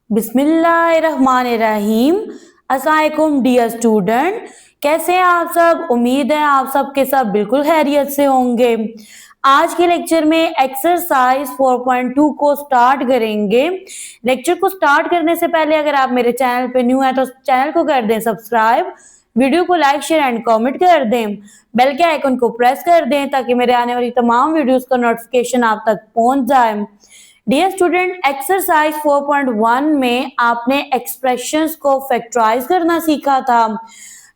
बिस्मिल्लाहिर्रहमानिर्रहीम। अस्सलाम वालेकुम डियर स्टूडेंट, कैसे हैं आप सब। उम्मीद है आप सब के सब बिल्कुल खैरियत से होंगे। आज के लेक्चर में एक्सरसाइज 4.2 को स्टार्ट करेंगे। लेक्चर को स्टार्ट करने से पहले अगर आप मेरे चैनल पे न्यू हैं तो चैनल को कर दें सब्सक्राइब, वीडियो को लाइक शेयर एंड कमेंट कर दें, बेल के आइकन को प्रेस कर दें ताकि मेरे आने वाली तमाम वीडियोस का नोटिफिकेशन आप तक पहुंच जाए। डियर स्टूडेंट, एक्सरसाइज 4.1 में आपने एक्सप्रेशंस को फैक्टराइज करना सीखा था,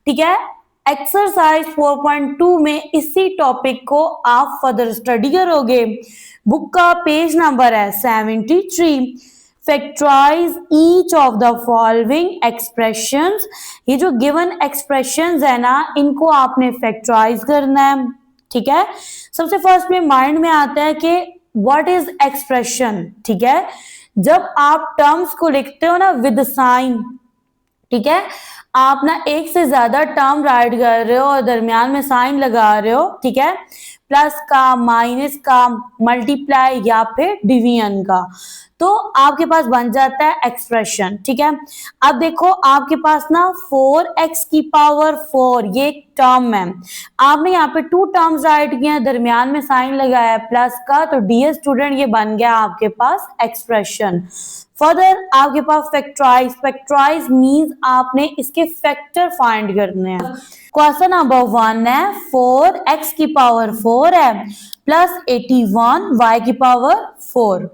ठीक है। एक्सरसाइज 4.2 में इसी टॉपिक को आप फर्दर स्टडी करोगे। बुक का पेज नंबर है 73। Factorise each of the following expressions. ये जो गिवन एक्सप्रेशंस है ना, इनको आपने फैक्टराइज करना है, ठीक है। सबसे फर्स्ट में माइंड में आता है कि व्हाट इज एक्सप्रेशन, ठीक है। जब आप टर्म्स को लिखते हो ना विद साइन, ठीक है, आप ना एक से ज्यादा टर्म राइट कर रहे हो और दरमियान में साइन लगा रहे हो, ठीक है, प्लस का, माइनस का, मल्टीप्लाई या फिर डिवीजन का, तो आपके पास बन जाता है एक्सप्रेशन, ठीक है। अब देखो आपके पास ना 4x की पावर 4 ये एक टर्म है। आपने यहाँ पे टू टर्म्स राइट किए हैं, दरमियान में साइन लगाया प्लस का, तो डियर स्टूडेंट ये बन गया आपके पास एक्सप्रेशन। फर्दर आपके पास फैक्टराइज। फैक्टराइज मींस आपने इसके फैक्टर फाइंड करने हैं। क्वेश्चन नंबर 1 है 4x की पावर 4 है प्लस 81 y की पावर 4।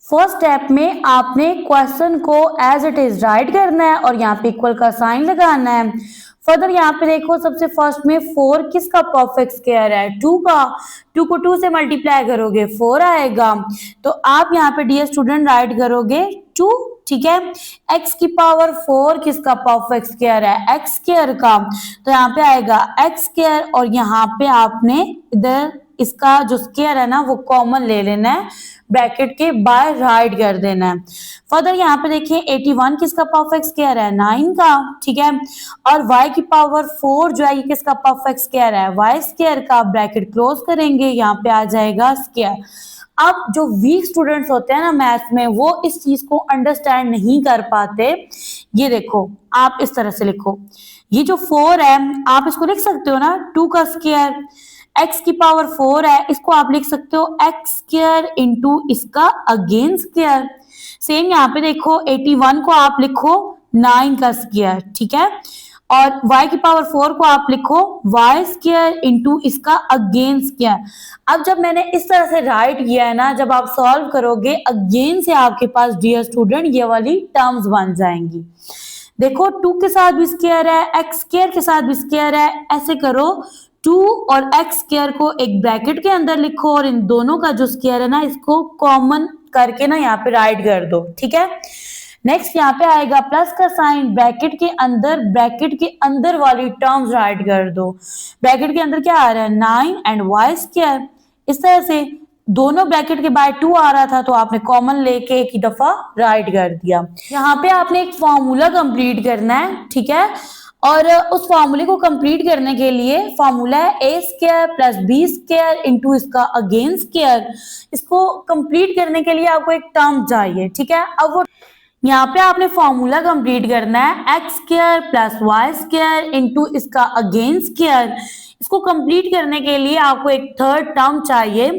फर्स्ट स्टेप में आपने क्वेश्चन को एज इट इज राइट करना है और यहाँ पे इक्वल का साइन लगाना है। फर्दर यहाँ पे देखो सबसे फर्स्ट में 4 किसका परफेक्ट स्क्वायर है, 2 का। 2 को 2 से मल्टीप्लाई करोगे 4 आएगा, तो आप यहाँ पे डियर स्टूडेंट राइट करोगे 2, ठीक है। x की पावर 4 किसका परफेक्ट स्क्वायर है, x स्क्वायर का, तो यहाँ पे आएगा x स्क्वायर और यहाँ पे आपने इधर इसका जो स्क्वायर है ना वो कॉमन ले लेना है, ब्रैकेट के बाहर राइट कर देना है। फर्दर यहाँ पे देखिए 81 किसका परफेक्ट स्क्वायर है, 9 का, ठीक है। और y की पावर 4 जो है ये किसका परफेक्ट स्क्वायर है, y स्क्वायर का, ब्रैकेट क्लोज करेंगे, यहाँ पे आ जाएगा स्क्वायर। अब जो वीक स्टूडेंट्स होते हैं ना मैथ्स में, वो इस चीज को अंडरस्टैंड नहीं कर पाते। ये देखो आप इस तरह से लिखो, ये जो 4 है आप इसको लिख सकते हो ना 2 का स्क्वायर, x की पावर 4 है, इसको आप लिख सकते हो x स्क्वायर इंटू इसका अगेन स्क्वायर। सेम यहाँ पे देखो 81 को आप लिखो 9 का स्क्वायर, ठीक है, और y की पावर 4 को आप लिखो y स्क्वायर इंटू इसका अगेन स्क्वायर। अब जब मैंने इस तरह से राइट किया है ना, जब आप सॉल्व करोगे अगेन से आपके पास डियर स्टूडेंट ये वाली टर्म्स बन जाएंगी। देखो 2 के साथ भी स्क्वायर है, x स्क्वायर के साथ भी स्क्वायर है, ऐसे करो 2 और x स्क्वायर को एक ब्रैकेट के अंदर लिखो और इन दोनों का जो स्क्वायर है ना इसको कॉमन करके ना यहाँ पे राइट कर दो, ठीक है। नेक्स्ट यहाँ पे आएगा प्लस का साइन, ब्रैकेट के अंदर वाली टर्म्स राइट कर दो। ब्रैकेट के अंदर क्या आ रहा है 9 एंड y स्क्वायर, इस तरह से दोनों ब्रैकेट के बाहर 2 आ रहा था तो आपने कॉमन लेके एक ही दफा राइट कर दिया। यहाँ पे आपने एक फॉर्मूला कंप्लीट करना है, ठीक है, और उस फॉर्मूले को कंप्लीट करने के लिए फॉर्मूला है a square plus b square into इसका अगेन स्क्वायर। इसको कंप्लीट करने के लिए आपको एक टर्म चाहिए, ठीक है। अब वो यहाँ पे आपने फॉर्मूला कंप्लीट करना है x square plus y square into इसका अगेन स्क्वायर। इसको कंप्लीट करने के लिए आपको एक थर्ड टर्म चाहिए।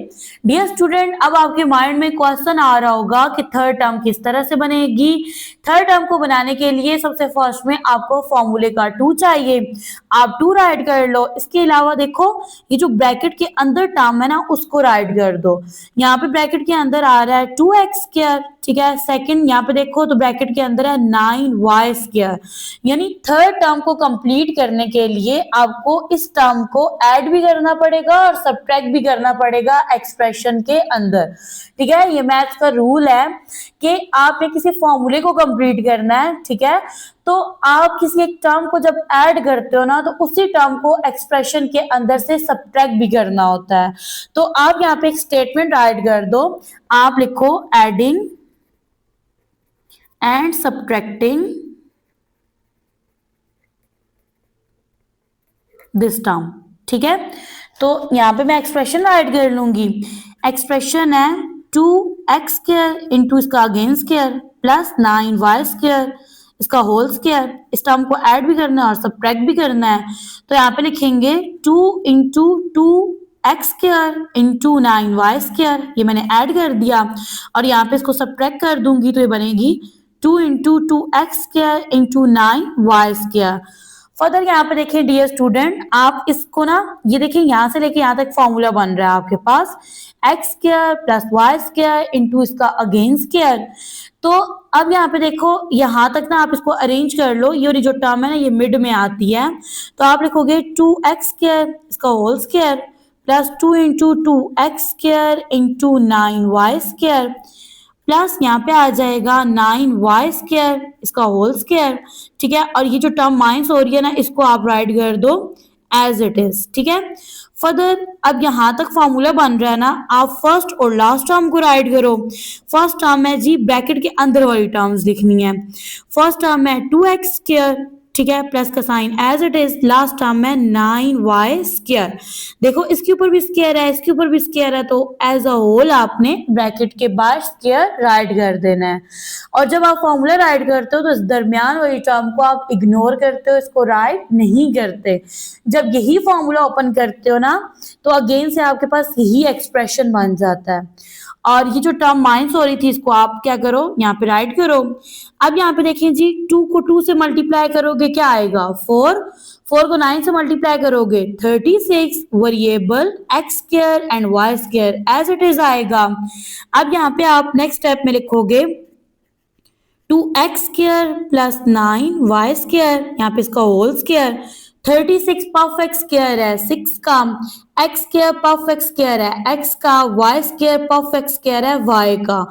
डियर स्टूडेंट, अब आपके माइंड में क्वेश्चन आ रहा होगा कि थर्ड टर्म किस तरह से बनेगी। थर्ड टर्म को बनाने के लिए सबसे फर्स्ट में आपको फॉर्मूले का 2 चाहिए, आप 2 राइट कर लो। इसके अलावा देखो ये जो ब्रैकेट के अंदर टर्म है ना उसको राइट कर दो। यहाँ पे ब्रैकेट के अंदर आ रहा है 2x स्क्वायर, ठीक है। सेकंड यहाँ पे देखो तो ब्रैकेट के अंदर है 9y स्क्वायर। यानी थर्ड टर्म को कंप्लीट करने के लिए आपको इस टर्म को ऐड भी करना पड़ेगा और सब्ट्रैक्ट भी करना पड़ेगा एक्सप्रेशन के अंदर, ठीक है। ये मैथ्स का रूल है कि आपने किसी फॉर्मूले को कंप्लीट करना है, ठीक है, तो आप किसी एक टर्म को जब ऐड करते हो ना तो उसी टर्म को एक्सप्रेशन के अंदर से सब्ट्रैक्ट भी करना होता है। तो आप यहाँ पे एक स्टेटमेंट राइट कर दो, आप लिखो adding and subtracting this term, ठीक है। तो यहाँ पे मैं एक्सप्रेशन राइट कर लूंगी। एक्सप्रेशन है 2x स्क्वायर इंटू इसका अगेन स्क्वायर, प्लस 9y² इसका होल स्क्वायर। इस टर्म को ऐड भी करना है और सब्ट्रैक्ट भी करना है, तो यहाँ पे लिखेंगे 2 इंटू 2x² इंटू 9y²। ये मैंने ऐड कर दिया और यहाँ पे इसको सब्ट्रैक्ट कर दूंगी तो ये बनेगी 2 into 2x² into 9y²। Further यहाँ पे देखें डियर स्टूडेंट, आप इसको ना ये देखिए यहाँ से लेके यहाँ तक फॉर्मूला बन रहा है आपके पास x² प्लस y² इंटू इसका अगेन स्क्वायर। तो अब यहाँ पे देखो यहाँ तक ना आप इसको अरेंज कर लो, ये वाली जो टर्म है ना ये मिड में आती है, तो आप लिखोगे 2x² इसका whole square plus 2 into 2x² into 9y² plus यहाँ पे आ जाएगा 9y² इसका होल स्क्वायर। ठीक है, और ये जो टर्म माइनस हो रही है ना इसको आप राइट कर दो एज इट इज। ठीक है, फर्दर अब यहाँ तक फॉर्मूला बन रहा है ना, आप फर्स्ट और लास्ट टर्म को राइट करो। फर्स्ट टर्म है जी ब्रैकेट के अंदर वाली टर्म्स लिखनी है। फर्स्ट टर्म है 2x², ठीक है, प्लस का sign as it is. Last term है 9y²। देखो इसके ऊपर भी स्क्वायर है, इसके ऊपर भी स्क्वायर है, तो एज अ होल आपने ब्रैकेट के बाद स्क्वायर राइट कर देना है। और जब आप फॉर्मूला राइट करते हो तो इस दरमियान वाली टर्म को आप इग्नोर करते हो, इसको राइट नहीं करते। जब यही फॉर्मूला ओपन करते हो ना तो अगेन से आपके पास यही एक्सप्रेशन बन जाता है। और ये जो टर्म माइनस हो रही थी इसको आप क्या करो यहाँ पे राइट करो। अब यहाँ पे देखिए जी 2 को 2 से मल्टीप्लाई करोगे क्या आएगा 4, 4 को 9 से मल्टीप्लाई करोगे 36, variable x² and y² as it is आएगा। अब यहाँ पे आप नेक्स्ट स्टेप में लिखोगे 2x² प्लस 9y², यहाँ पे इसका होल स्क्वायर। 36 परफेक्ट स्क्वायर है 6 का, x² परफेक्ट स्क्वायर है x का, y² परफेक्ट स्क्वायर है y का।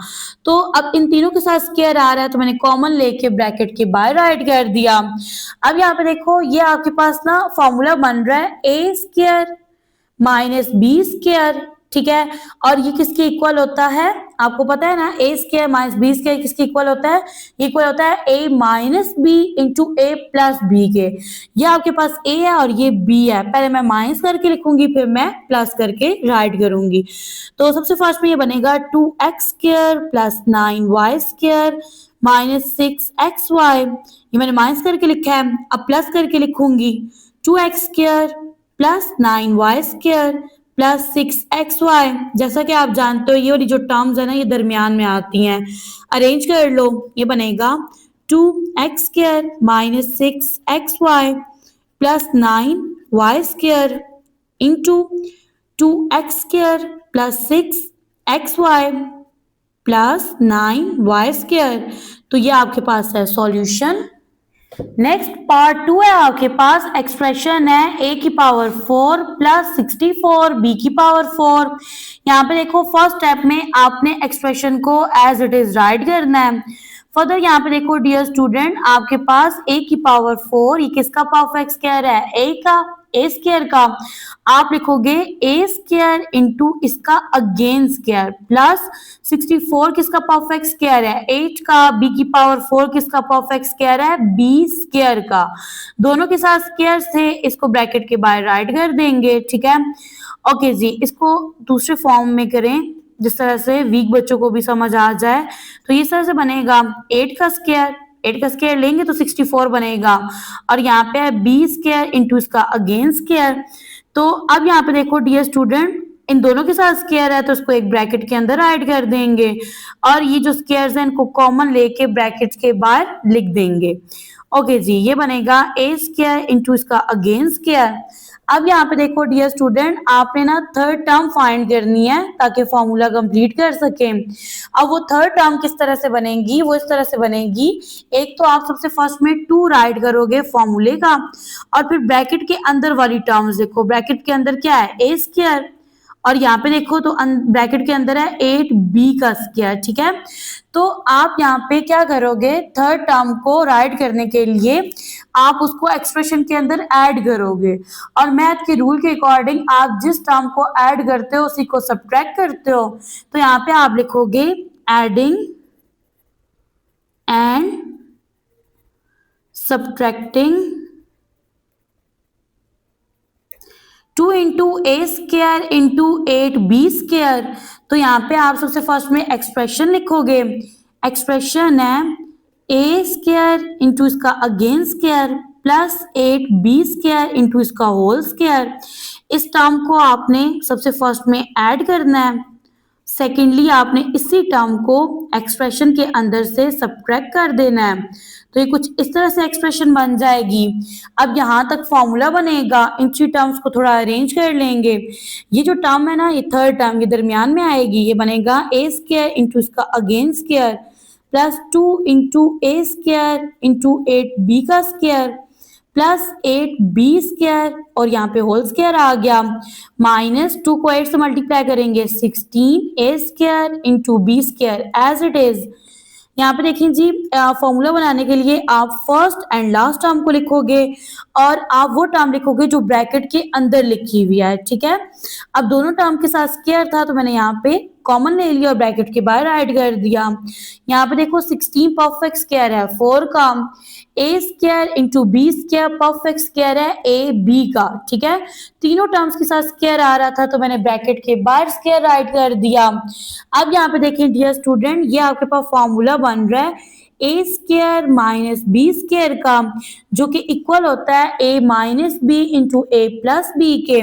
तो अब इन तीनों के साथ स्क्वायर आ रहा है तो मैंने कॉमन लेके ब्रैकेट के बाहर राइट कर दिया। अब यहाँ पे देखो ये आपके पास ना फॉर्मूला बन रहा है a² माइनस b², ठीक है, और ये किसके इक्वल होता है आपको पता है ना, a² माइनस b² किसके इक्वल होता है, इक्वल होता है a minus b into a plus b के। ये आपके पास a है और ये b है, पहले मैं माइनस करके लिखूंगी फिर मैं प्लस करके राइट करूंगी। तो सबसे फर्स्ट में ये बनेगा 2x² plus 9y² minus 6xy, ये मैंने माइनस करके लिखा है। अब प्लस करके लिखूंगी 2x² plus 9y² plus 6xy। जैसा कि आप जानते हो ये वाली जो टर्म्स है ना ये दरमियान में आती हैं, अरेंज कर लो। ये बनेगा 2x² minus 6xy plus 9y² into 2x² plus 6xy plus 9y²। तो ये आपके पास है सॉल्यूशन। नेक्स्ट पार्ट 2 है आपके पास, एक्सप्रेशन है a की पावर 4 प्लस 64 b की पावर 4। यहाँ पे देखो फर्स्ट स्टेप में आपने एक्सप्रेशन को एज इट इज राइट करना है। फर्दर यहाँ पे देखो डियर स्टूडेंट आपके पास a की पावर 4, ये किसका परफेक्ट स्क्वायर है a का, a² का। आप लिखोगे a² इंटू इसका अगेन स्क्वायर प्लस 64 किसका परफेक्ट स्क्वायर है 8 का, b की पावर 4 किसका परफेक्ट स्क्वायर है b² का। दोनों के साथ स्क्वायर थे, इसको ब्रैकेट के बाहर राइट कर देंगे। ठीक है, ओके जी, इसको दूसरे फॉर्म में करें जिस तरह से वीक बच्चों को भी समझ आ जाए। तो इस तरह से बनेगा 8 का स्क्वायर लेंगे तो 64 बनेगा, और यहाँ पे है b² इंटू इसका अगेन स्क्वायर। तो अब यहाँ पे देखो डियर स्टूडेंट इन दोनों के साथ स्क्वायर है तो इसको एक ब्रैकेट के अंदर ऐड कर देंगे, और ये जो स्क्वायर्स हैं इनको कॉमन लेके ब्रैकेट के बाहर लिख देंगे। ओके जी, ये बनेगा a² इंटू इसका अगेन स्क्वायर। अब यहाँ पे देखो डियर स्टूडेंट आपने ना थर्ड टर्म फाइंड करनी है ताकि फॉर्मूला कंप्लीट कर सके। अब वो थर्ड टर्म किस तरह से बनेगी, वो इस तरह से बनेगी, एक तो आप सबसे फर्स्ट में 2 राइट करोगे फॉर्मूले का, और फिर ब्रैकेट के अंदर वाली टर्म्स देखो, ब्रैकेट के अंदर क्या है a², और यहाँ पे देखो तो ब्रैकेट के अंदर है 8b का स्क्वायर। ठीक है, तो आप यहाँ पे क्या करोगे, थर्ड टर्म को राइट करने के लिए आप उसको एक्सप्रेशन के अंदर ऐड करोगे, और मैथ के रूल के अकॉर्डिंग आप जिस टर्म को ऐड करते हो उसी को सब्ट्रैक्ट करते हो। तो यहाँ पे आप लिखोगे adding and subtracting 2 into a² into 8b²। तो यहाँ पे आप सबसे फर्स्ट में एक्सप्रेशन लिखोगे, एक्सप्रेशन है ए स्क्वायर इंटू इसका again square plus 8b square into इसका होल स्क्वायर। इस टर्म को आपने सबसे फर्स्ट में ऐड करना है, सेकेंडली आपने इसी टर्म को एक्सप्रेशन के अंदर से सब्ट्रैक्ट कर देना है। तो ये कुछ इस तरह से एक्सप्रेशन बन जाएगी। अब यहाँ तक फॉर्मूला बनेगा, इन थ्री टर्म्स को थोड़ा अरेंज कर लेंगे। ये जो टर्म है ना, ये थर्ड टर्म ये दरमियान में आएगी, ये बनेगा ए स्क्वायर इंटू इसका again square plus 2 into a square into 8b का स्क्वायर प्लस 8b स्क्वायर और यहाँ पे होल स्क्वायर आ गया, माइनस 2 को 8 से मल्टीप्लाई करेंगे 16 a square into b square as it is. यहाँ पे देखिए जी, फॉर्मूला बनाने के लिए आप फर्स्ट एंड लास्ट टर्म को लिखोगे और आप वो टर्म लिखोगे जो ब्रैकेट के अंदर लिखी हुई है, ठीक है। अब दोनों टर्म के साथ स्क्वायर था तो मैंने यहाँ पे कॉमन ले लिया और ब्रैकेट के बाहर ऐड कर दिया। यहाँ पे देखो 16 परफेक्ट स्क्वायर है 4 का, a square into b square perfect square है ए बी का, ठीक है। तीनों टर्म्स के साथ स्क्वायर आ रहा था तो मैंने ब्रैकेट के बाहर स्क्वायर राइट कर दिया। अब यहाँ पे देखिए डियर स्टूडेंट, ये आपके पास फॉर्मूला बन रहा है a square minus b square का, जो कि इक्वल होता है a minus b into a plus b के।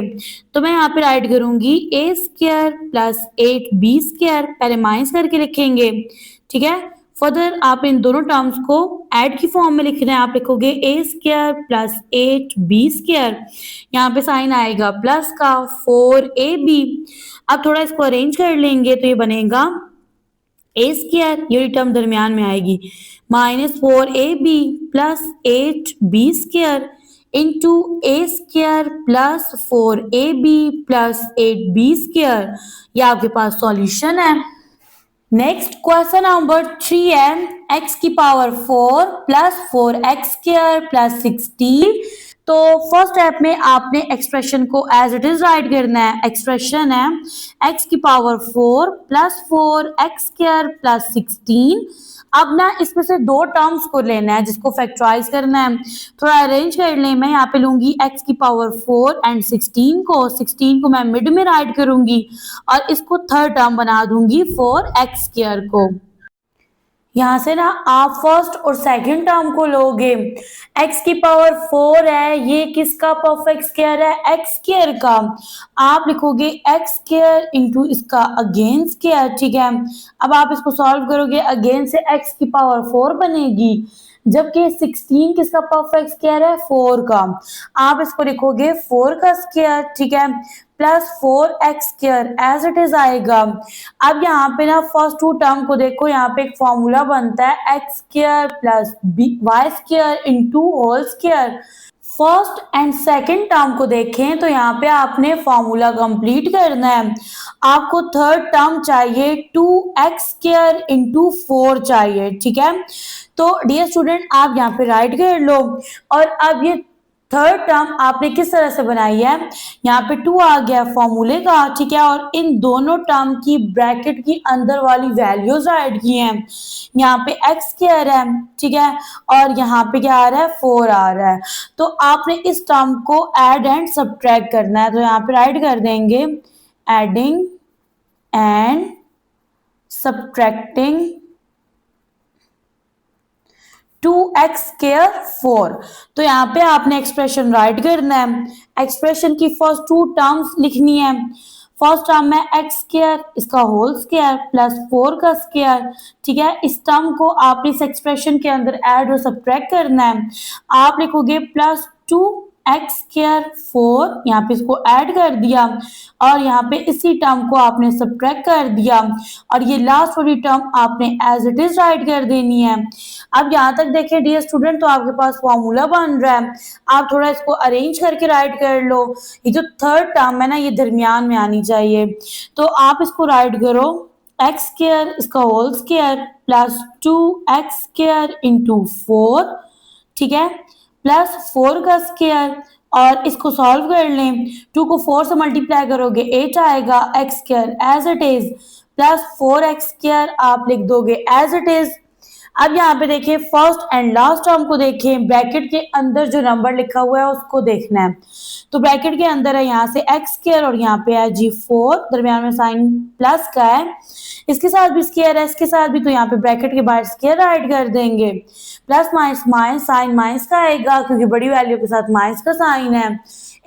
तो मैं यहाँ पे राइट करूंगी ए स्क्वायर प्लस 8b स्क्वायर, पहले माइनस करके लिखेंगे, ठीक है। फर्दर आप इन दोनों टर्म्स को ऐड की फॉर्म में लिखना है, आप लिखोगे ए स्क्वायर प्लस 8b स्क्वायर, यहाँ पे साइन आएगा प्लस का 4ab। अब थोड़ा इसको अरेंज कर लेंगे तो ये बनेगा ए स्क्वायर, ये टर्म दरमियान में आएगी, minus 4ab plus 8b square into a square plus 4ab plus 8b square. ये आपके पास सॉल्यूशन है। नेक्स्ट क्वेश्चन नंबर 3 है x की power 4 plus 4x square plus 16। तो फर्स्ट स्टेप में आपने एक्सप्रेशन को एज इट इज राइट करना है। एक्सप्रेशन है x की power 4 plus 4x square plus 16। अब ना इसमें से दो टर्म्स को लेना है जिसको फैक्टराइज करना है, थोड़ा अरेंज कर लें। मैं यहाँ पे लूंगी x की पावर 4 एंड 16 को मैं मिड में राइट करूंगी और इसको थर्ड टर्म बना दूंगी 4x स्क्वायर को। यहाँ से ना आप फर्स्ट और सेकंड टर्म को लोगे, x की पावर 4 है, ये किसका परफेक्ट स्क्वायर है, x स्क्वायर का। आप लिखोगे x स्क्वायर इंटू इसका अगेन स्क्वायर, ठीक है। अब आप इसको सॉल्व करोगे, अगेन से x की पावर 4 बनेगी, जबकि 16 किसका परफेक्ट स्क्वायर है, 4 का। आप इसको लिखोगे 4 का स्क्वायर, ठीक है, plus 4x square as it is आएगा। अब यहाँ पे ना फर्स्ट टू टर्म को देखो, यहाँ पे एक फॉर्मूला बनता है x square plus y square into whole square. First and second term को देखें तो यहाँ पे आपने फॉर्मूला कंप्लीट करना है। आपको थर्ड टर्म चाहिए 2x स्क्वायर इंटू 4 चाहिए, ठीक है। तो डियर स्टूडेंट आप यहाँ पे राइट कर लो और अब ये थर्ड टर्म आपने किस तरह से बनाई है, यहाँ पे 2 आ गया फॉर्मूले का, ठीक है, और इन दोनों टर्म की ब्रैकेट की अंदर वाली वैल्यूज ऐड की हैं। यहाँ पे x स्क्वायर है, ठीक है, और यहाँ पे क्या आ रहा है, 4 आ रहा है। तो आपने इस टर्म को ऐड एंड सब्ट्रैक्ट करना है। तो यहाँ पे राइट कर देंगे adding and subtracting 2x square 4। तो यहाँ पे आपने एक्सप्रेशन राइट करना है। एक्सप्रेशन की फर्स्ट टू टर्म्स लिखनी है। फर्स्ट टर्म है x स्क्वायर, इसका होल स्क्वायर प्लस 4 का स्क्वायर, ठीक है। इस टर्म को आप इस एक्सप्रेशन के अंदर ऐड और सब्ट्रैक्ट करना है। आप लिखोगे प्लस 2x स्क्वायर 4, यहाँ पे इसको ऐड कर दिया और यहाँ पे इसी टर्म को आपने सब्ट्रैक्ट कर दिया और ये लास्ट वाली टर्म आपने एज इट इज राइट कर देनी है। अब यहाँ तक देखिए डियर स्टूडेंट, तो आपके पास फॉर्मूला बन रहा है। आप थोड़ा इसको अरेंज करके राइट कर लो। ये जो थर्ड टर्म है ना, ये दरमियान में आनी चाहिए। तो आप इसको राइट करो x स्क्वायर, इसका whole square plus 2x square into 4, ठीक है, प्लस 4 का स्क्वायर और इसको सॉल्व कर लें। 2 को 4 से मल्टीप्लाई करोगे 8 आएगा, x square as it is plus 4x square आप लिख दोगे एज इट इज। अब यहाँ पे देखिए फर्स्ट एंड लास्ट टर्म को देखें, ब्रैकेट के अंदर जो नंबर लिखा हुआ है उसको देखना है। तो ब्रैकेट के अंदर है यहाँ से एक्स स्क्वायर और यहाँ पे है जी 4, दरमियान में साइन प्लस का है, इसके साथ भी स्क्वायर है, इसके साथ भी, तो यहाँ पे ब्रैकेट के बाहर स्क्वायर ऐड कर देंगे, plus minus minus, sign minus का आएगा क्योंकि बड़ी वैल्यू के साथ माइनस का साइन है।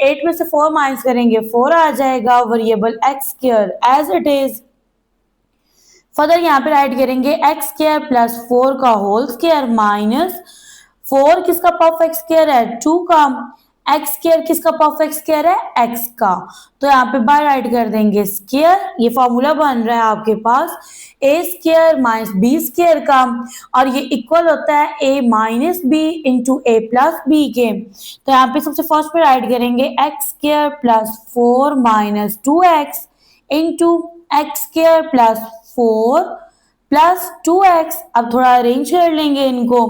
8 में से 4 माइनस करेंगे 4 आ जाएगा, variable x square as it is. Further यहाँ पे राइट करेंगे एक्स स्क्वायर प्लस 4 का होल स्क्वायर माइनस 4 किसका परफेक्ट स्क्वायर है 2 का, एक्स स्क्वायर किसका परफेक्ट स्क्वायर है एक्स का, तो यहाँ पे बाय राइट कर देंगे स्क्वायर, ये फॉर्मूला बन रहा है आपके पास ए स्क्वायर माइनस बी स्क्वायर का, और ये इक्वल होता है a minus b into a plus b के। तो यहाँ पे सबसे फर्स्ट पे राइट करेंगे x square plus 4 minus 2x into x square plus 4 plus 2x, अब थोड़ा अरेंज कर लेंगे इनको,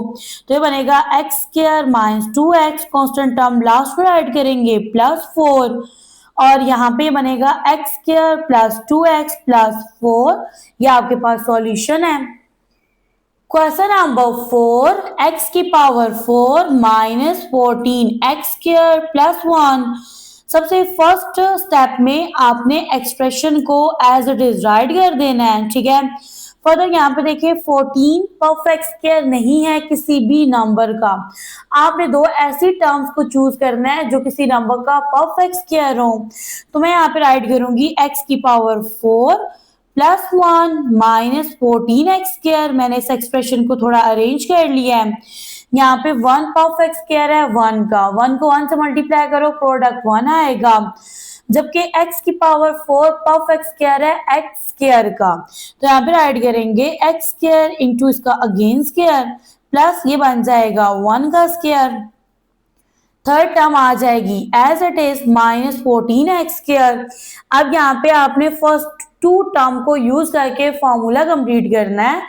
तो ये बनेगा x square minus 2x, constant term last में ऐड करेंगे प्लस 4, और यहाँ पे बनेगा x square plus 2x plus 4, ये आपके पास सॉल्यूशन है। क्वेश्चन नंबर 4, x की power 4 minus 14 x square plus 1। सबसे फर्स्ट स्टेप में आपने एक्सप्रेशन को एज इट इज राइट कर देना है, ठीक है। फर्दर यहाँ पे देखिए 14 परफेक्ट स्क्वायर नहीं है किसी भी नंबर का, आपने दो ऐसी टर्म्स को चूज करना है जो किसी नंबर का परफेक्ट स्क्वायर हो। तो मैं यहाँ पे राइट करूंगी x की power 4 plus 1 minus 14 x square, मैंने इस एक्सप्रेशन को थोड़ा अरेंज कर लिया है। यहाँ पे 1 परफेक्ट स्क्वायर है 1 का, 1 को 1 से मल्टीप्लाई करो प्रोडक्ट 1 आएगा, जबकि x की पावर 4 परफेक्ट स्क्वायर है x स्क्वायर का, तो यहाँ पे राइट करेंगे x स्क्वायर इंटू इसका अगेन स्क्वायर प्लस ये बन जाएगा 1 का स्क्वायर। थर्ड टर्म आ जाएगी as it is minus 14 x square. अब यहाँ पे आपने फर्स्ट टू टर्म को यूज करके फॉर्मूला कंप्लीट करना है,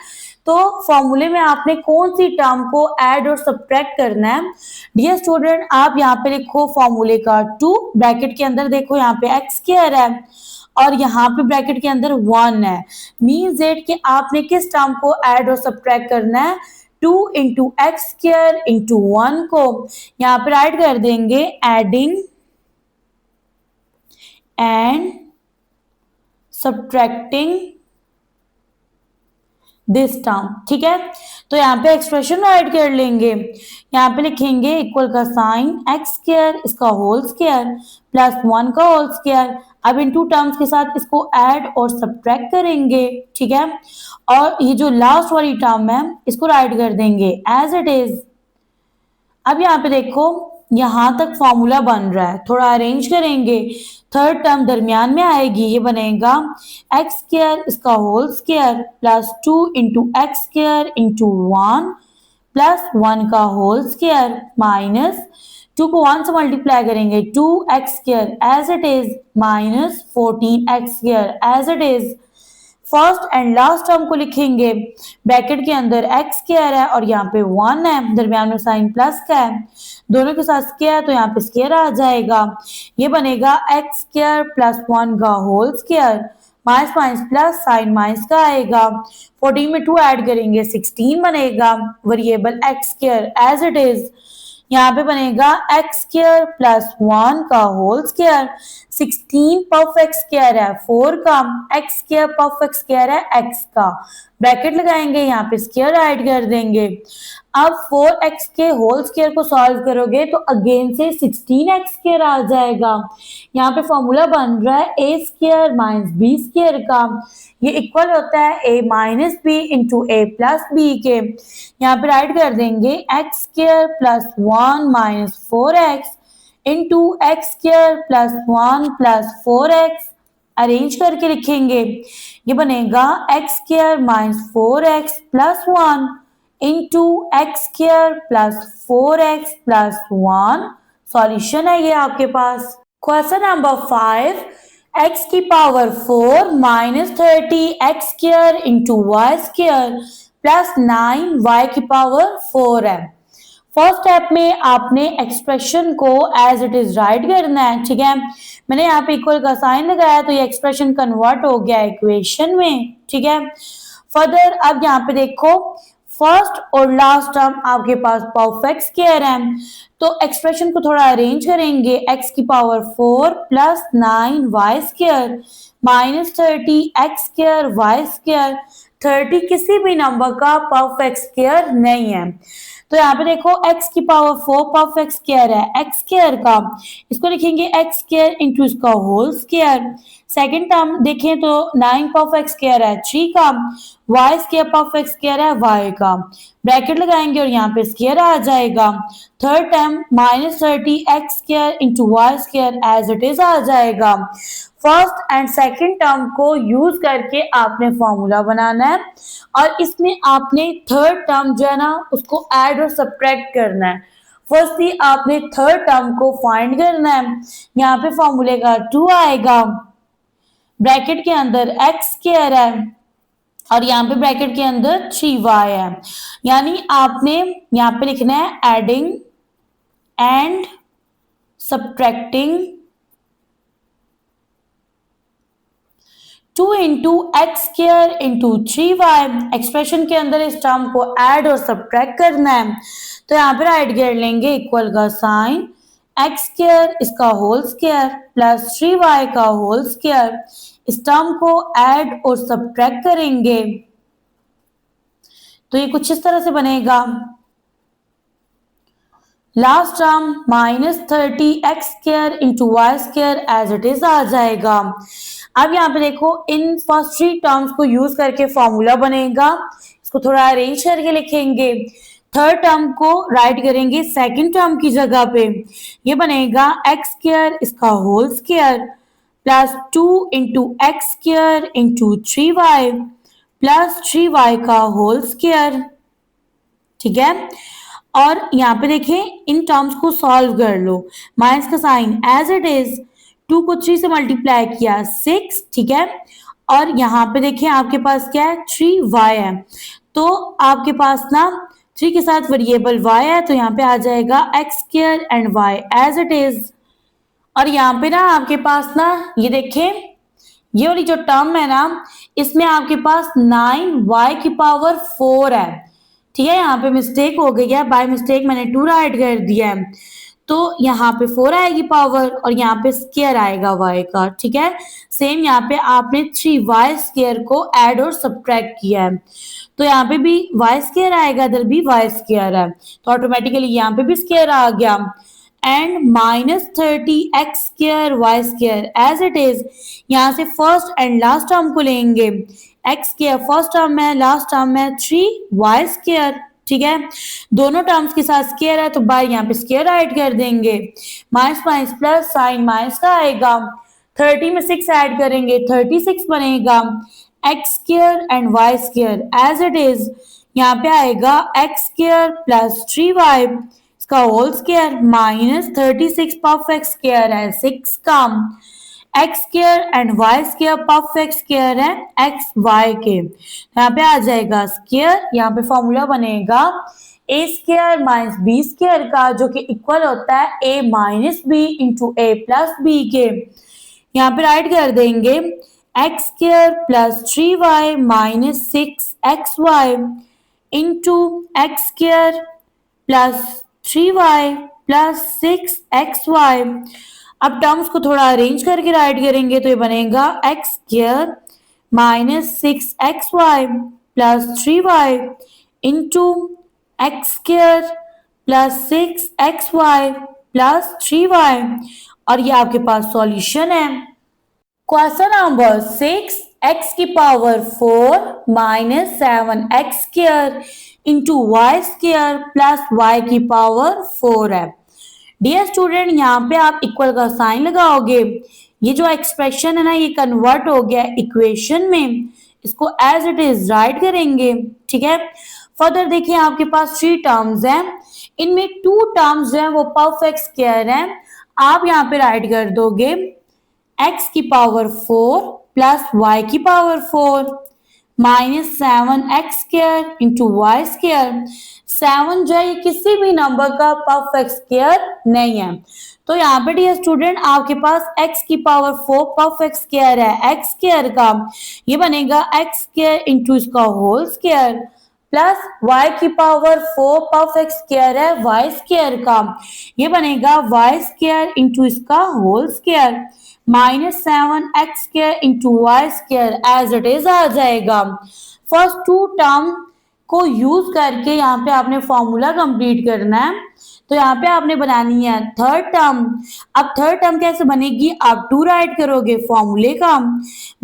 तो फॉर्मूले में आपने कौन सी टर्म को ऐड और सब्ट्रैक्ट करना है। डियर स्टूडेंट, आप यहाँ पे लिखो फॉर्मूले का 2, ब्रैकेट के अंदर देखो यहाँ पे एक्स स्क्वायर है और यहाँ पे ब्रैकेट के अंदर 1 है, मीन्स इट कि आपने किस टर्म को ऐड और सब्ट्रैक्ट करना है 2 इंटू एक्स स्क्वायर इंटू 1 को यहाँ पे राइट कर देंगे adding and subtracting this term, ठीक है। तो यहाँ पे एक्सप्रेशन राइट कर लेंगे, यहाँ पे लिखेंगे इक्वल का साइन एक्स स्क्वायर इसका होल स्क्वायर प्लस 1 का होल स्क्वायर। अब इन टू टर्म्स के साथ इसको ऐड और सब्ट्रैक्ट करेंगे, ठीक है। और ये जो लास्ट वाली टर्म है इसको राइट कर देंगे एज इट इज। अब यहाँ पे देखो यहां तक फॉर्मूला बन रहा है, थोड़ा अरेंज करेंगे, थर्ड टर्म दरमियान में आएगी, ये बनेगा एक्स स्क्वायर इसका whole square plus 2 into x square into 1 plus 1 का होल स्क्वायर माइनस 2 को 1 से मल्टीप्लाई करेंगे 2 x square as it is minus 14 x square as it is. First and last term को लिखेंगे, ब्रैकेट के अंदर एक्स स्क्वायर है और यहाँ पे 1 है, दरमियान में साइन प्लस का है, दोनों के साथ स्क्वायर तो यहाँ पे स्क्वायर आ जाएगा, ये बनेगा एक्स स्क्वायर प्लस 1 का whole square minus minus plus sign minus का आएगा, 14 में 2 ऐड करेंगे 16 बनेगा, variable x square as it is. यहाँ पे बनेगा एक्स स्क्वायर प्लस 1 का होल स्क्वायर, 16 परफेक्ट स्क्वायर है 4 का, एक्स स्क्वायर परफेक्ट स्क्वायर है एक्स का, ब्रैकेट लगाएंगे यहाँ पे स्क्वायर ऐड कर देंगे। अब 4x के होल स्क्वायर को सॉल्व करोगे तो अगेन से 16x स्क्वायर आ जाएगा। यहाँ पे फॉर्मूला बन रहा है a square minus b square का, ये इक्वल होता है a minus b into a plus b के। यहाँ पे राइट कर देंगे x square plus 1 minus 4x into x square plus 1 plus 4x, arrange करके लिखेंगे, ये बनेगा x square minus 4x plus 1 into x square plus 4x plus 1, solution है ये आपके पास। क्वेश्चन नंबर 5, x की power 4 minus 30 x square into y square plus 9 y की पावर 4 है। फर्स्ट स्टेप में आपने एक्सप्रेशन को एज इट इज राइट करना है, ठीक है। मैंने यहाँ पे इक्वल का साइन लगाया तो ये एक्सप्रेशन कन्वर्ट हो गया इक्वेशन में, ठीक है। फर्दर अब यहाँ पे देखो फर्स्ट और लास्ट टर्म आपके पास परफेक्ट स्क्वायर है, तो एक्सप्रेशन को थोड़ा अरेंज करेंगे। एक्स की power 4 plus 9 y square minus 30 x square y square. 30 किसी भी नंबर का परफेक्ट स्क्वायर नहीं है, तो यहाँ पे देखो x की पावर 4 परफेक्ट स्क्वायर है x स्क्वायर का, इसको लिखेंगे x स्क्वायर इंटू इसका होल स्क्वायर। सेकेंड टर्म देखें तो 9 परफेक्ट स्क्वायर है 3 का, y स्क्वायर परफेक्ट स्क्वायर है y का, ब्रैकेट लगाएंगे और यहाँ पे स्क्वायर आ जाएगा। Third term minus 30 x square into y square as it is आ जाएगा। फर्स्ट एंड सेकंड टर्म को यूज करके आपने फॉर्मूला बनाना है और इसमें आपने थर्ड टर्म जो है ना उसको ऐड और सब्ट्रैक्ट करना है। फर्स्टली आपने थर्ड टर्म को फाइंड करना है। यहाँ पे फॉर्मूले का 2 आएगा, ब्रैकेट के अंदर एक्स स्क्वायर है और यहाँ पे ब्रैकेट के अंदर 3y है, यानी आपने यहाँ पे लिखना है adding and subtracting 2 into x square into 3y। Expression के अंदर इस टर्म को ऐड और सब्ट्रैक्ट करना है, तो यहाँ पे राइट कर लेंगे इक्वल का साइन, एक्स स्क्वायर इसका होल स्क्वायर प्लस 3y का होल स्क्वायर। इस टर्म को ऐड और सब्ट्रैक्ट करेंगे तो ये कुछ इस तरह से बनेगा। Last term minus 30 x square into y square as it is आ जाएगा। अब यहाँ पे देखो इन फर्स्ट 3 टर्म्स को यूज करके फॉर्मूला बनेगा, इसको थोड़ा अरेंज करके लिखेंगे। थर्ड टर्म को राइट करेंगे सेकंड टर्म की जगह पे, ये बनेगा एक्स स्क्वायर इसका whole square plus 2 into x square into 3y plus 3y का होल स्क्वायर। ठीक है, और यहाँ पे देखें इन टर्म्स को सॉल्व कर लो। माइनस का साइन एज इट इज, 2 को 3 से मल्टीप्लाई किया 6, ठीक है, और यहाँ पे देखें आपके पास क्या है 3y है, तो आपके पास ना 3 के साथ वेरिएबल y है, तो यहाँ पे आ जाएगा x square and y as it is. और यहाँ पे ना आपके पास ना ये देखें ये वाली जो टर्म है ना इसमें आपके पास 9y की पावर 4 है। ठीक है, यहाँ पे मिस्टेक हो गई है, बाय मिस्टेक मैंने 2 राइट कर दिया है, तो यहाँ पे 4 आएगी पावर और यहाँ पे स्क्वायर आएगा y का। ठीक है, सेम यहाँ पे आपने 3y स्क्वायर को ऐड और सब्ट्रैक्ट किया है, तो यहाँ पे भी y स्क्वायर आएगा, इधर भी y स्क्वायर है, तो ऑटोमेटिकली यहाँ पे भी स्क्वायर आ गया। And minus 30 x square y square as it is, यहाँ से फर्स्ट एंड लास्ट टर्म को लेंगे। एक्स स्क्वायर फर्स्ट टर्म है, लास्ट टर्म है 3y स्क्वायर। ठीक है, दोनों टर्म्स के साथ स्क्वायर है तो बाय यहाँ पे स्क्वायर ऐड कर देंगे। Minus minus plus sign minus का आएगा, 30 में 6 ऐड करेंगे 36 बनेगा। X square and y square as it is, यहाँ पे आएगा एक्स स्क्वायर प्लस 3y इसका whole square minus 36 perfect square है 6 का। X square and y square perfect square है एक्स वाई के, यहाँ पे आ जाएगा स्क्वायर, यहाँ पे फॉर्मूला बनेगा a square minus b square का, जो कि इक्वल होता है a minus b into a plus b के। यहाँ पे राइट कर देंगे x square plus 3y minus 6xy into x square plus 3y plus 6xy। अब टर्म्स को थोड़ा अरेंज करके राइट करेंगे तो ये बनेगा x square minus 6xy plus 3y into x square plus 6xy plus 3y, और ये आपके पास सॉल्यूशन है। क्वेश्चन नंबर 6, एक्स की power 4 minus 7x square into y square plus y की पावर 4 है। डियर स्टूडेंट, यहाँ पे आप इक्वल का साइन लगाओगे, ये जो एक्सप्रेशन है ना ये कन्वर्ट हो गया इक्वेशन में, इसको एज इट इज राइट करेंगे। ठीक है, फर्दर देखिए आपके पास 3 टर्म्स हैं, इनमें 2 टर्म्स जो है वो परफेक्ट स्क्वायर हैं, आप यहाँ पे राइट कर दोगे x की पावर 4 प्लस y की power 4 minus 7x square into y square. 7 जो है ये किसी भी नंबर का परफेक्ट स्क्वायर नहीं है, तो यहाँ पे डियर स्टूडेंट आपके पास x की पावर 4 परफेक्ट स्क्वायर है x स्क्वायर का, ये बनेगा x स्क्वायर इंटू इसका होल स्क्वायर प्लस y की पावर 4 परफेक्ट स्क्वायर है y स्क्वायर का, ये बनेगा y स्क्वायर इंटू इसका whole square minus 7x square into y square as it is आ जाएगा। फर्स्ट टू टर्म को यूज करके यहाँ पे आपने फॉर्मूला कंप्लीट करना है, तो यहाँ पे आपने बनानी है थर्ड टर्म। अब थर्ड टर्म कैसे बनेगी, आप टू राइट करोगे फॉर्मूले का,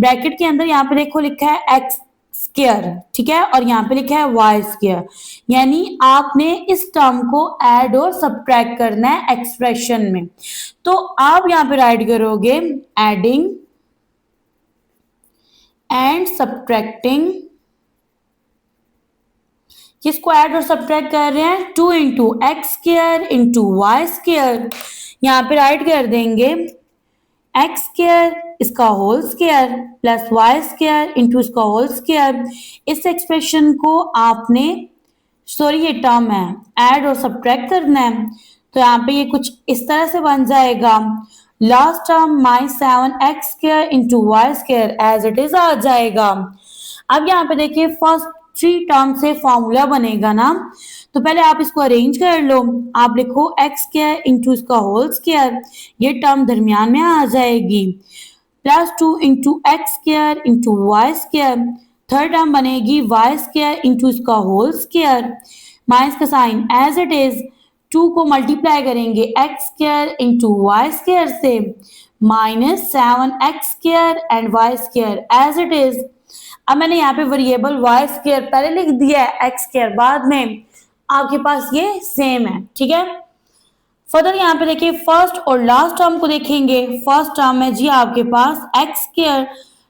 ब्रैकेट के अंदर यहाँ पे देखो लिखा है एक्स स्क्वायर, ठीक है, और यहाँ पे लिखा है वाई स्क्वायर, यानी आपने इस टर्म को ऐड और सब्ट्रैक्ट करना है एक्सप्रेशन में। तो आप यहाँ पे राइट करोगे एडिंग एंड सब्ट्रैक्टिंग, किसको ऐड और सब्ट्रैक्ट कर रहे हैं, 2 into x square into y square, यहाँ पे राइट कर देंगे एक्स स्क्वायर इसका whole square plus y square into इसका होल स्क्वायर। इस एक्सप्रेशन को आपने, सॉरी ये टर्म है, ऐड और सब्ट्रैक्ट करना है, तो यहाँ पे ये कुछ इस तरह से बन जाएगा, last term minus 7x square into y square as it is आ जाएगा। अब यहाँ पे देखिए फर्स्ट थ्री टर्म से फॉर्मूला बनेगा ना, तो पहले आप इसको अरेंज कर लो, आप लिखो एक्स स्क्वायर इंटू इसका होल स्क्वायर, ये टर्म दरमियान में आ जाएगी, plus 2 into x square into y square, third term बनेगी वाई स्क्वायर इंटू इसका होल स्क्वायर, माइनस का साइन एज इट इज, 2 को मल्टीप्लाई करेंगे x square into y square से, minus 7x square and y square as it is. अब मैंने यहाँ पे वेरिएबल वाई स्क्वायर पहले लिख दिया है, एक्स स्क्वायर बाद में, आपके पास ये सेम है, ठीक है। फर्दर यहाँ पे देखिए फर्स्ट और लास्ट टर्म को देखेंगे, फर्स्ट टर्म है जी आपके पास x square,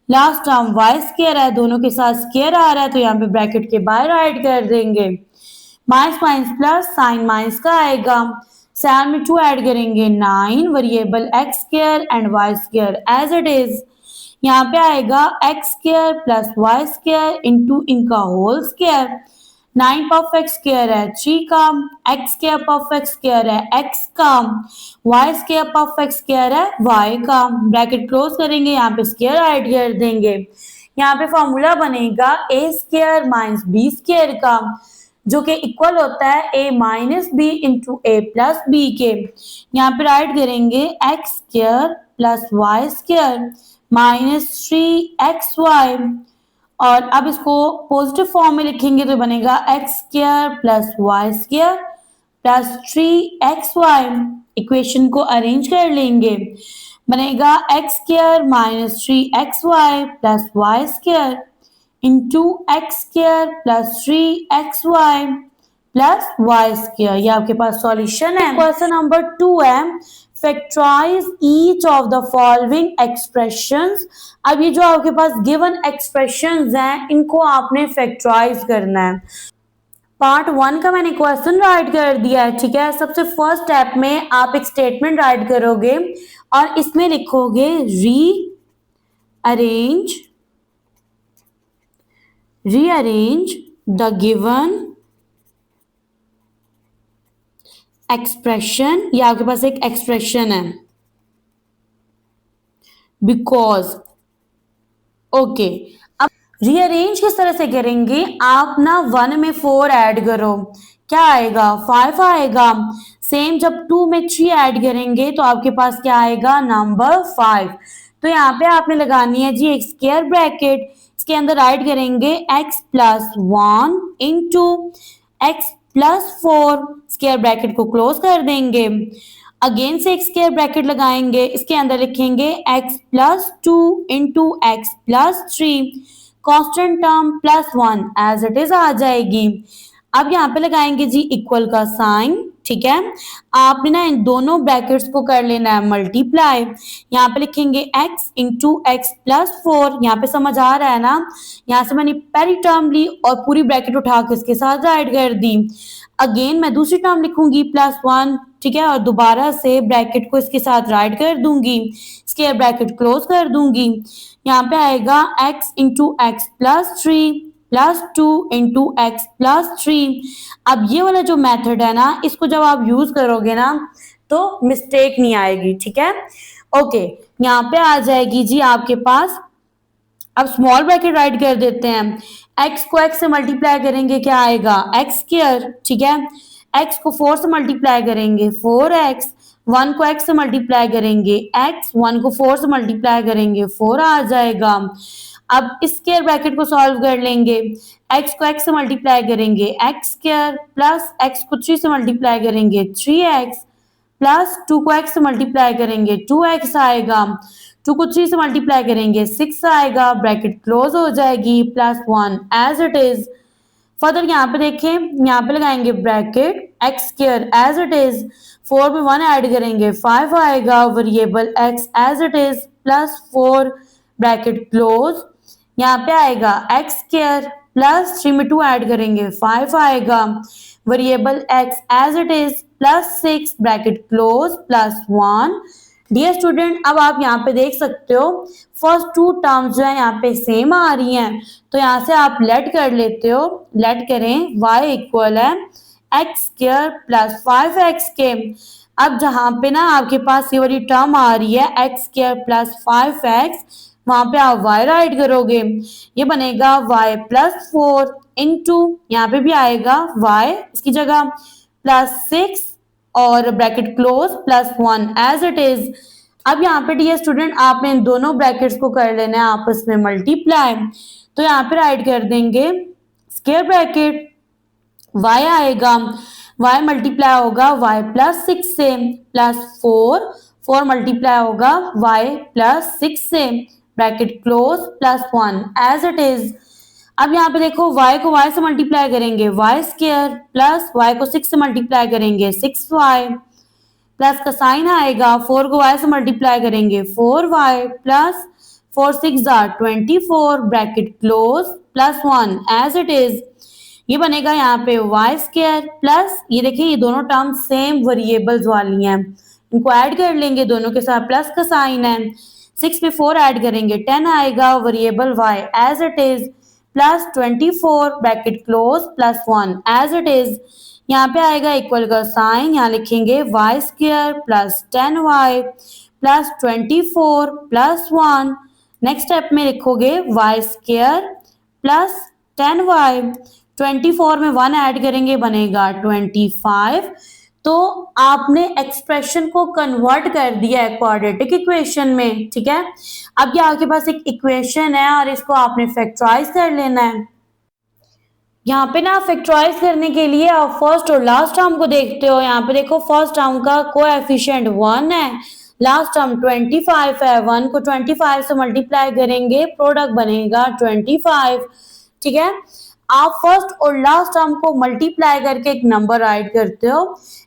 last term y square है, दोनों के साथ स्क्वायर आ रहा है तो यहाँ पे ब्रैकेट के बाहर राइट कर देंगे, minus minus plus sign minus का आएगा, 7 में 2 ऐड करेंगे 9, variable x square and y square as it is, यहाँ पे आएगा x square plus y square into इनका होल स्क्वायर, 9 परफेक्ट स्क्वायर है 3 का, एक्स स्क्वायर परफेक्ट स्क्वायर है एक्स का, वाई स्क्वायर परफेक्ट स्क्वायर है वाई का, ब्रैकेट क्लोज करेंगे, यहाँ पे स्क्वायर ऐड कर देंगे, यहाँ पे फॉर्मूला बनेगा a square minus b square का, जो कि इक्वल होता है a minus b into a plus b के, यहाँ पे राइट करेंगे x square plus y square minus 3xy, और अब इसको पॉजिटिव फॉर्म में लिखेंगे तो बनेगा x square plus y square plus 3xy, equation को अरेंज कर लेंगे, बनेगा x square minus 3xy plus y square into x square plus 3xy plus y square, ये आपके पास सॉल्यूशन है। क्वेश्चन नंबर 2 है, factorise each of the following expressions. अब ये जो आपके पास गिवन एक्सप्रेशंस हैं इनको आपने फैक्टराइज करना है। पार्ट 1 का मैंने क्वेश्चन राइट कर दिया है, ठीक है। सबसे फर्स्ट स्टेप में आप एक स्टेटमेंट राइट करोगे और इसमें लिखोगे रीअरेंज द गिवन एक्सप्रेशन, ये आपके पास एक एक्सप्रेशन है, बिकॉज, ओके। अब रीअरेंज किस तरह से करेंगे, आप ना 1 में 4 ऐड करो, क्या आएगा 5 आएगा, सेम जब 2 में 3 ऐड करेंगे तो आपके पास क्या आएगा नंबर 5। तो यहाँ पे आपने लगानी है जी एक स्क्वायर ब्रैकेट, इसके अंदर राइट करेंगे x plus 1 into x plus 4, square bracket को क्लोज कर देंगे, अगेन से एक स्क्वायर ब्रैकेट लगाएंगे, इसके अंदर लिखेंगे x plus 2 into x plus 3, constant term plus 1 as it is आ जाएगी। अब यहाँ पे लगाएंगे जी इक्वल का साइन, ठीक है। आपने ना इन दोनों ब्रैकेट्स को कर लेना है मल्टीप्लाई, यहाँ पे लिखेंगे x इंटू एक्स प्लस 4, यहाँ पे समझ आ रहा है ना, यहाँ से मैंने पहली टर्म ली और पूरी ब्रैकेट उठा के इसके साथ राइट कर दी, अगेन मैं दूसरी टर्म लिखूंगी प्लस 1, ठीक है, और दोबारा से ब्रैकेट को इसके साथ राइट कर दूंगी, स्क्वायर ब्रैकेट क्लोज कर दूंगी, यहाँ पे आएगा x into x plus 3 plus 2 into x plus 3। अब ये वाला जो मेथड है ना, इसको जब आप यूज करोगे ना तो मिस्टेक नहीं आएगी, ठीक है। ओके, यहाँ पे आ जाएगी जी आपके पास, अब स्मॉल ब्रैकेट राइट कर देते हैं, x को x से मल्टीप्लाई करेंगे क्या आएगा x स्क्वायर, ठीक है। x को 4 से मल्टीप्लाई करेंगे 4x, 1 को x से मल्टीप्लाई करेंगे x, 1 को 4 से मल्टीप्लाई करेंगे 4 आ जाएगा। अब इस स्क्वायर ब्रैकेट को सॉल्व कर लेंगे, x को x से मल्टीप्लाई करेंगे x स्क्वायर प्लस x को 3 से मल्टीप्लाई करेंगे 3x प्लस 2 को x से मल्टीप्लाई करेंगे 2x आएगा, 2 को 3 से मल्टीप्लाई करेंगे 6 आएगा, ब्रैकेट क्लोज हो जाएगी, plus 1 as it is. Further यहाँ पे देखें, यहाँ पे लगाएंगे bracket x square as it is, 4 में 1 ऐड करेंगे 5 आएगा, variable x as it is plus 4 bracket close, यहाँ पे आएगा x स्क्वायर प्लस 3 में 2 ऐड करेंगे 5 आएगा, variable x as it is plus 6 bracket close plus 1। Dear student, अब आप यहाँ पे देख सकते हो फर्स्ट टू टर्म्स जो है यहाँ पे सेम आ रही हैं, तो यहाँ से आप लेट कर लेते हो, लेट करें y इक्वल है x स्क्वायर प्लस 5x के। अब जहाँ पे ना आपके पास ये वाली टर्म आ रही है x स्क्वायर प्लस 5x, वहां पे आप y राइट करोगे, ये बनेगा y प्लस 4 इंटू, यहाँ पे भी आएगा y इसकी जगह प्लस 6 और bracket close plus 1 as it is. अब यहाँ पे डियर स्टूडेंट आपने इन दोनों ब्रैकेट्स को कर लेना है आपस में मल्टीप्लाई, तो यहाँ पे राइट कर देंगे स्क्वायर ब्रैकेट y आएगा, y मल्टीप्लाई होगा y प्लस 6 से प्लस 4 मल्टीप्लाई होगा y प्लस 6 से, bracket close plus 1 as it is. अब यहाँ पे देखो y को y से मल्टीप्लाई करेंगे y स्क्वायर प्लस y को 6 से मल्टीप्लाई करेंगे 6y प्लस का साइन आएगा, 4 को y से मल्टीप्लाई करेंगे 4y plus 4 6 24 bracket close plus 1 as it is. ये बनेगा यहाँ पे y स्क्वायर प्लस, ये देखिए ये दोनों टर्म सेम वेरिएबल्स वाली हैं, इनको ऐड कर लेंगे, दोनों के साथ प्लस का साइन है, 6 पे 4 ऐड करेंगे 10 आएगा, variable y as it is plus 24 bracket close plus 1 as it is. यहाँ पे आएगा इक्वल का साइन, यहाँ लिखेंगे y square plus 10y plus 24 plus 1, next step में लिखोगे y स्क्वायर प्लस 10y, 24 में 1 ऐड करेंगे बनेगा 25। तो आपने एक्सप्रेशन को कन्वर्ट कर दिया है क्वाड्रेटिक इक्वेशन में, ठीक है। अब ये आपके पास एक इक्वेशन है और इसको आपने फैक्टराइज कर लेना है। यहाँ पे ना फैक्टराइज करने के लिए आप फर्स्ट और लास्ट टर्म को देखते हो, यहाँ पे देखो फर्स्ट टर्म का कोएफिशिएंट 1 है, लास्ट टर्म 25 है, 1 को 25 से मल्टीप्लाई करेंगे प्रोडक्ट बनेगा 25, ठीक है। आप फर्स्ट और लास्ट टर्म को मल्टीप्लाई करके एक नंबर राइट करते हो,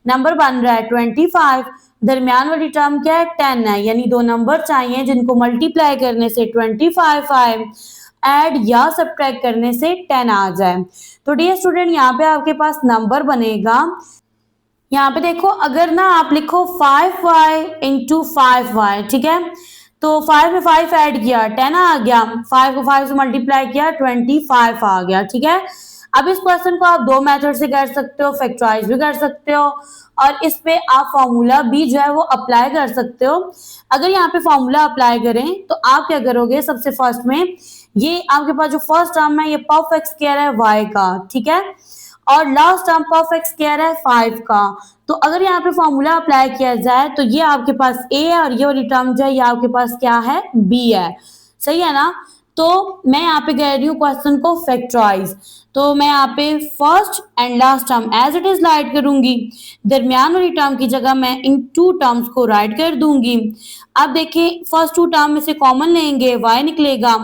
नंबर बन रहा है 25, दरमियान वाली टर्म क्या है 10 है, यानी दो नंबर चाहिए जिनको मल्टीप्लाई करने से 25 आए, ऐड या सब्ट्रैक्ट करने से 10 आ जाए। तो डियर स्टूडेंट यहाँ पे आपके पास नंबर बनेगा, यहाँ पे देखो अगर ना आप लिखो 5y इंटू 5y, ठीक है, तो 5 में 5 ऐड किया 10 आ गया, 5 को 5 से मल्टीप्लाई किया 25 आ गया, ठीक है। अब इस क्वेश्चन को आप दो मेथड से कर सकते हो, फैक्टराइज भी कर सकते हो और इस पे आप फॉर्मूला भी जो है वो अप्लाई कर सकते हो। अगर यहाँ पे फॉर्मूला अप्लाई करें तो आप क्या करोगे, सबसे फर्स्ट में ये आपके पास जो फर्स्ट टर्म है ये परफेक्ट स्क्वायर है y का, ठीक है, और लास्ट टर्म परफेक्ट स्क्वायर है 5 का। तो अगर यहाँ पे फॉर्मूला अप्लाई किया जाए तो ये आपके पास a है और ये वाली टर्म जो है ये आपके पास क्या है b है, सही है ना। तो मैं यहाँ पे कह रही हूँ क्वेश्चन को फैक्टराइज, तो मैं यहाँ पे first and last term as it is write करूंगी, दरमियान वाली टर्म की जगह मैं इन टू टर्म्स को राइट कर दूंगी। अब देखिए फर्स्ट टू टर्म में से कॉमन लेंगे y निकलेगा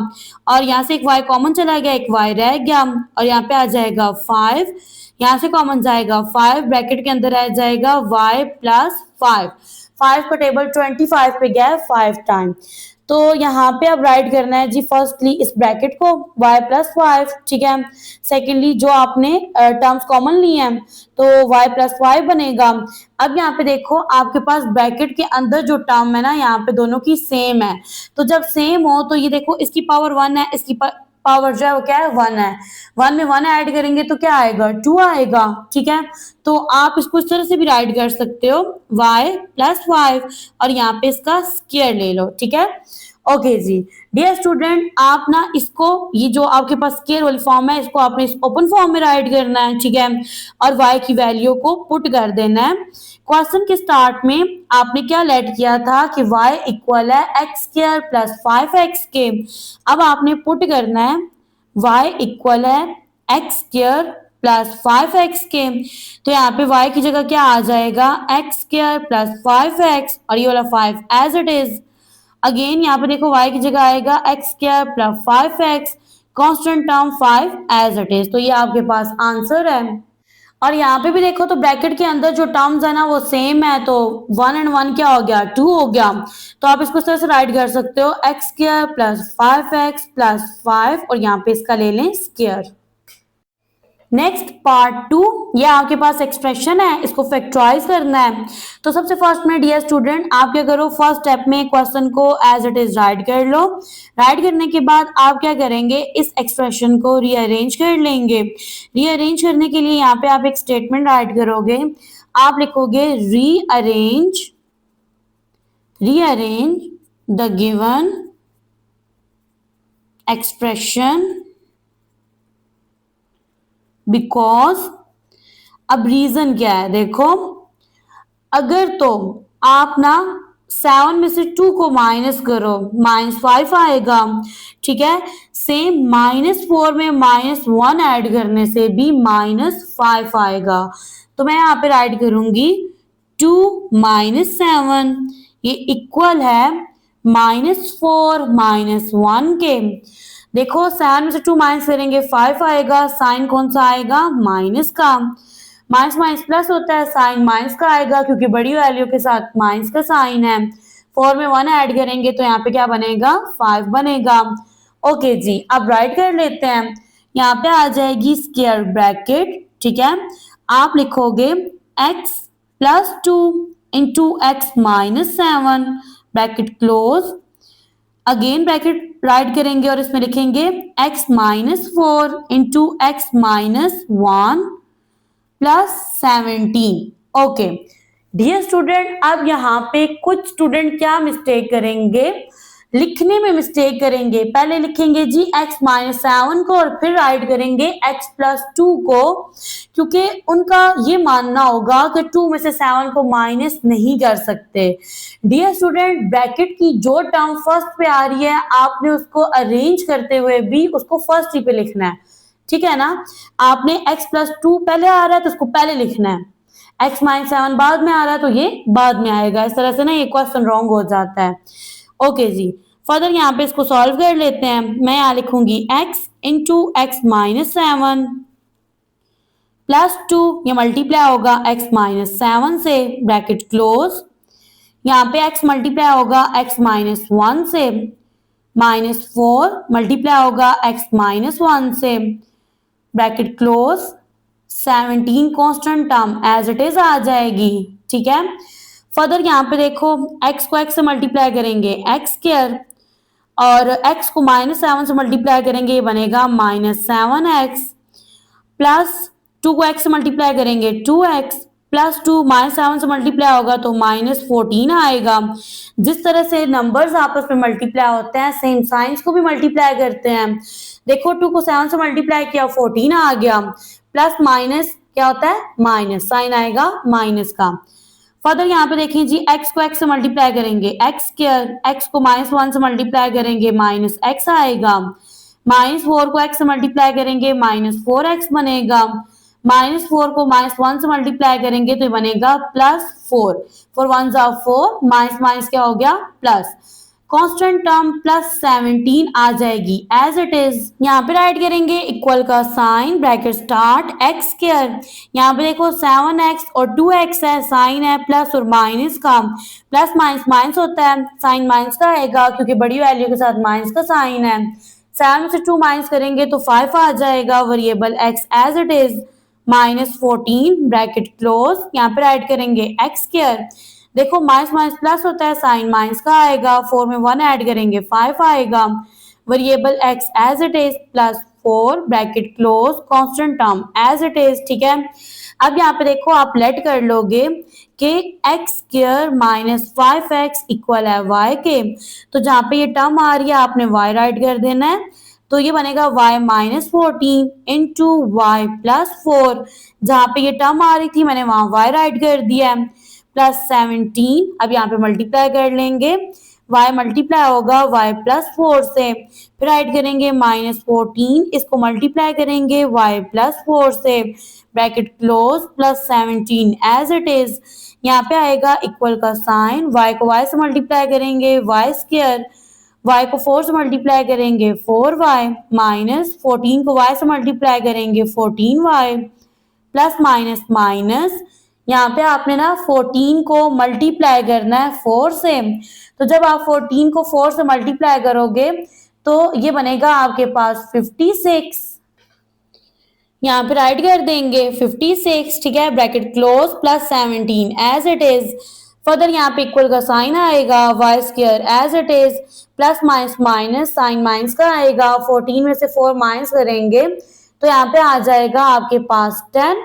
और यहाँ से एक y कॉमन चला गया, एक y रह गया और यहाँ पे आ जाएगा 5, यहाँ से कॉमन जाएगा 5, ब्रैकेट के अंदर आ जाएगा y प्लस 5 का टेबल 25 पे गया है 5 टाइम। तो यहाँ पे अब राइट करना है जी फर्स्टली इस ब्रैकेट को y प्लस 5, ठीक है, सेकेंडली जो आपने टर्म्स कॉमन ली हैं तो y प्लस 5 बनेगा। अब यहाँ पे देखो आपके पास ब्रैकेट के अंदर जो टर्म है ना यहाँ पे दोनों की सेम है, तो जब सेम हो तो ये देखो इसकी पावर 1 है, इसकी पावर जो है वो क्या है 1 है, 1 में 1 ऐड करेंगे तो क्या आएगा 2 आएगा, ठीक है। तो आप इसको इस तरह से भी राइट कर सकते हो y प्लस 5 और यहाँ पे इसका स्क्वायर ले लो, ठीक है, ओके जी। डियर स्टूडेंट, आप ना इसको, ये जो आपके पास स्क्वायर वाली फॉर्म है, इसको आपने इस ओपन फॉर्म में राइट करना है, ठीक है, और y की वैल्यू को पुट कर देना है। क्वेश्चन के स्टार्ट में आपने क्या लेट किया था कि y इक्वल है एक्स स्क्वायर प्लस 5x के। अब आपने पुट करना है y इक्वल है एक्स स्क्वायर प्लस 5x के। तो यहाँ पे y की जगह क्या आ जाएगा, एक्स स्क्वायर प्लस 5x, और ये वाला 5 एज इट इज। अगेन यहाँ पे देखो y की जगह आएगा x square plus 5x, constant term 5 as it is. तो ये आपके पास आंसर है। और यहाँ पे भी देखो तो ब्रैकेट के अंदर जो टर्म्स है ना वो सेम है, तो 1 एंड 1 क्या हो गया, 2 हो गया। तो आप इसको इस तरह से राइट कर सकते हो, x square plus 5x plus 5, और यहाँ पे इसका ले लें स्क्वायर। नेक्स्ट पार्ट 2, ये आपके पास एक्सप्रेशन है, इसको फैक्टराइज करना है। तो सबसे फर्स्ट में डियर स्टूडेंट आप क्या करो, फर्स्ट स्टेप में क्वेश्चन को एज इट इज राइट कर लो। राइट करने के बाद आप क्या करेंगे, इस एक्सप्रेशन को रीअरेंज कर लेंगे। रीअरेंज करने के लिए यहाँ पे आप एक स्टेटमेंट राइट करोगे। आप लिखोगे rearrange the given expression because. अब रीजन क्या है, देखो अगर तो आप ना 7 में से 2 को माइनस करो, -5 आएगा, ठीक है। सेम -4 में -1 ऐड करने से भी -5 आएगा। तो मैं यहाँ पे राइट करूंगी 2 - 7, ये इक्वल है -4 -1 के। देखो 7 में से 2 माइनस करेंगे 5 आएगा, साइन कौन सा आएगा, माइनस का। माइनस माइनस प्लस होता है, साइन माइनस का आएगा क्योंकि बड़ी वैल्यू के साथ माइनस का साइन है। 4 में 1 ऐड करेंगे तो यहाँ पे क्या बनेगा, 5 बनेगा। ओके जी, अब राइट कर लेते हैं। यहाँ पे आ जाएगी स्क्वायर ब्रैकेट, ठीक है। आप लिखोगे x plus 2 into x minus 7 bracket close. Again bracket write करेंगे और इसमें लिखेंगे x minus 4 into x minus 1 plus 17। Okay dear student, अब यहाँ पे कुछ स्टूडेंट क्या मिस्टेक करेंगे, लिखने में मिस्टेक करेंगे। पहले लिखेंगे जी x माइनस 7 को और फिर राइट करेंगे x प्लस 2 को, क्योंकि उनका ये मानना होगा कि 2 में से 7 को माइनस नहीं कर सकते। डियर स्टूडेंट, ब्रैकेट की जो टर्म फर्स्ट पे आ रही है आपने उसको अरेंज करते हुए भी उसको फर्स्ट ही पे लिखना है, ठीक है ना। आपने x प्लस 2 पहले आ रहा है तो उसको पहले लिखना है, x माइनस 7 बाद में आ रहा है तो ये बाद में आएगा। इस तरह से ना ये क्वेश्चन रॉन्ग हो जाता है। ओके जी, फर्दर यहाँ पे इसको सॉल्व कर लेते हैं। मैं यहाँ लिखूंगी x into x minus 7 plus 2, ये मल्टीप्लाई होगा x माइनस 7 से, ब्रैकेट क्लोज। यहाँ पे x मल्टीप्लाई होगा x माइनस 1 से, -4 मल्टीप्लाई होगा x माइनस 1 से, bracket close. 17 constant term as it is आ जाएगी, ठीक है। फर्दर यहाँ पे देखो x को x से मल्टीप्लाई करेंगे एक्स स्क्वायर, और x को -7 से मल्टीप्लाई करेंगे ये बनेगा -7x, प्लस 2 को x से मल्टीप्लाई करेंगे 2x, प्लस 2 -7 से मल्टीप्लाई होगा तो -14 आएगा। जिस तरह से नंबर्स आपस में मल्टीप्लाई होते हैं सेम साइंस को भी मल्टीप्लाई करते हैं। देखो 2 को 7 से मल्टीप्लाई किया 14 आ गया, प्लस माइनस क्या होता है, माइनस, साइन आएगा माइनस का। फर्दर यहाँ पे देखें जी x को x से मल्टीप्लाई करेंगे एक्स स्क्वायर, x को -1 से मल्टीप्लाई करेंगे -x आएगा, -4 को x से मल्टीप्लाई करेंगे -4x बनेगा, -4 को -1 से मल्टीप्लाई करेंगे तो बनेगा +4, 4 1 जा 4, माइनस माइनस क्या हो गया प्लस, कांस्टेंट टर्म +17 आ जाएगी एज इट इज। यहाँ पे राइट करेंगे इक्वल का sign, bracket start x square. यहाँ पे देखो 7x और 2x है, साइन है प्लस और माइनस का, प्लस माइनस माइनस होता है, साइन माइनस का आएगा क्योंकि बड़ी वैल्यू के साथ माइनस का साइन है। 7 से 2 माइनस करेंगे तो 5 आ जाएगा, variable x as it is, -14 bracket close. यहाँ पे राइट करेंगे एक्स स्क्वायर, देखो माइनस माइनस प्लस होता है, साइन माइनस का आएगा, 4 में 1 ऐड करेंगे 5 आएगा, variable x as it is, +4 bracket close, constant term as it is, ठीक है। अब यहाँ पे देखो आप लेट कर लोगे कि x square minus 5x equal है y के, तो जहाँ पे ये टर्म आ रही है आपने y राइट कर देना है, तो ये बनेगा y minus 14 into y plus 4, जहाँ पे ये टर्म आ रही थी मैंने वहां y राइट कर दिया है, प्लस 17। अब यहाँ पे मल्टीप्लाई कर लेंगे, y मल्टीप्लाई होगा y प्लस 4 से, फिर राइट करेंगे माइनस 14, इसको मल्टीप्लाई करेंगे y प्लस 4 से, bracket close, plus 17 as it is. यहाँ पे आएगा इक्वल का साइन, y को y से मल्टीप्लाई करेंगे y स्क्वायर, y को 4 से मल्टीप्लाई करेंगे 4y, माइनस 14 को y से मल्टीप्लाई करेंगे 14y, प्लस माइनस माइनस, यहाँ पे आपने ना 14 को मल्टीप्लाई करना है 4 से, तो जब आप 14 को 4 से मल्टीप्लाई करोगे तो ये बनेगा आपके पास 56, यहाँ पे राइट कर देंगे 56, ठीक है, bracket close, plus 17 as it is. Further यहाँ पे इक्वल का साइन आएगा, y square as it is, plus minus minus, sign minus का आएगा, 14 में से 4 माइनस करेंगे तो यहाँ पे आ जाएगा आपके पास 10,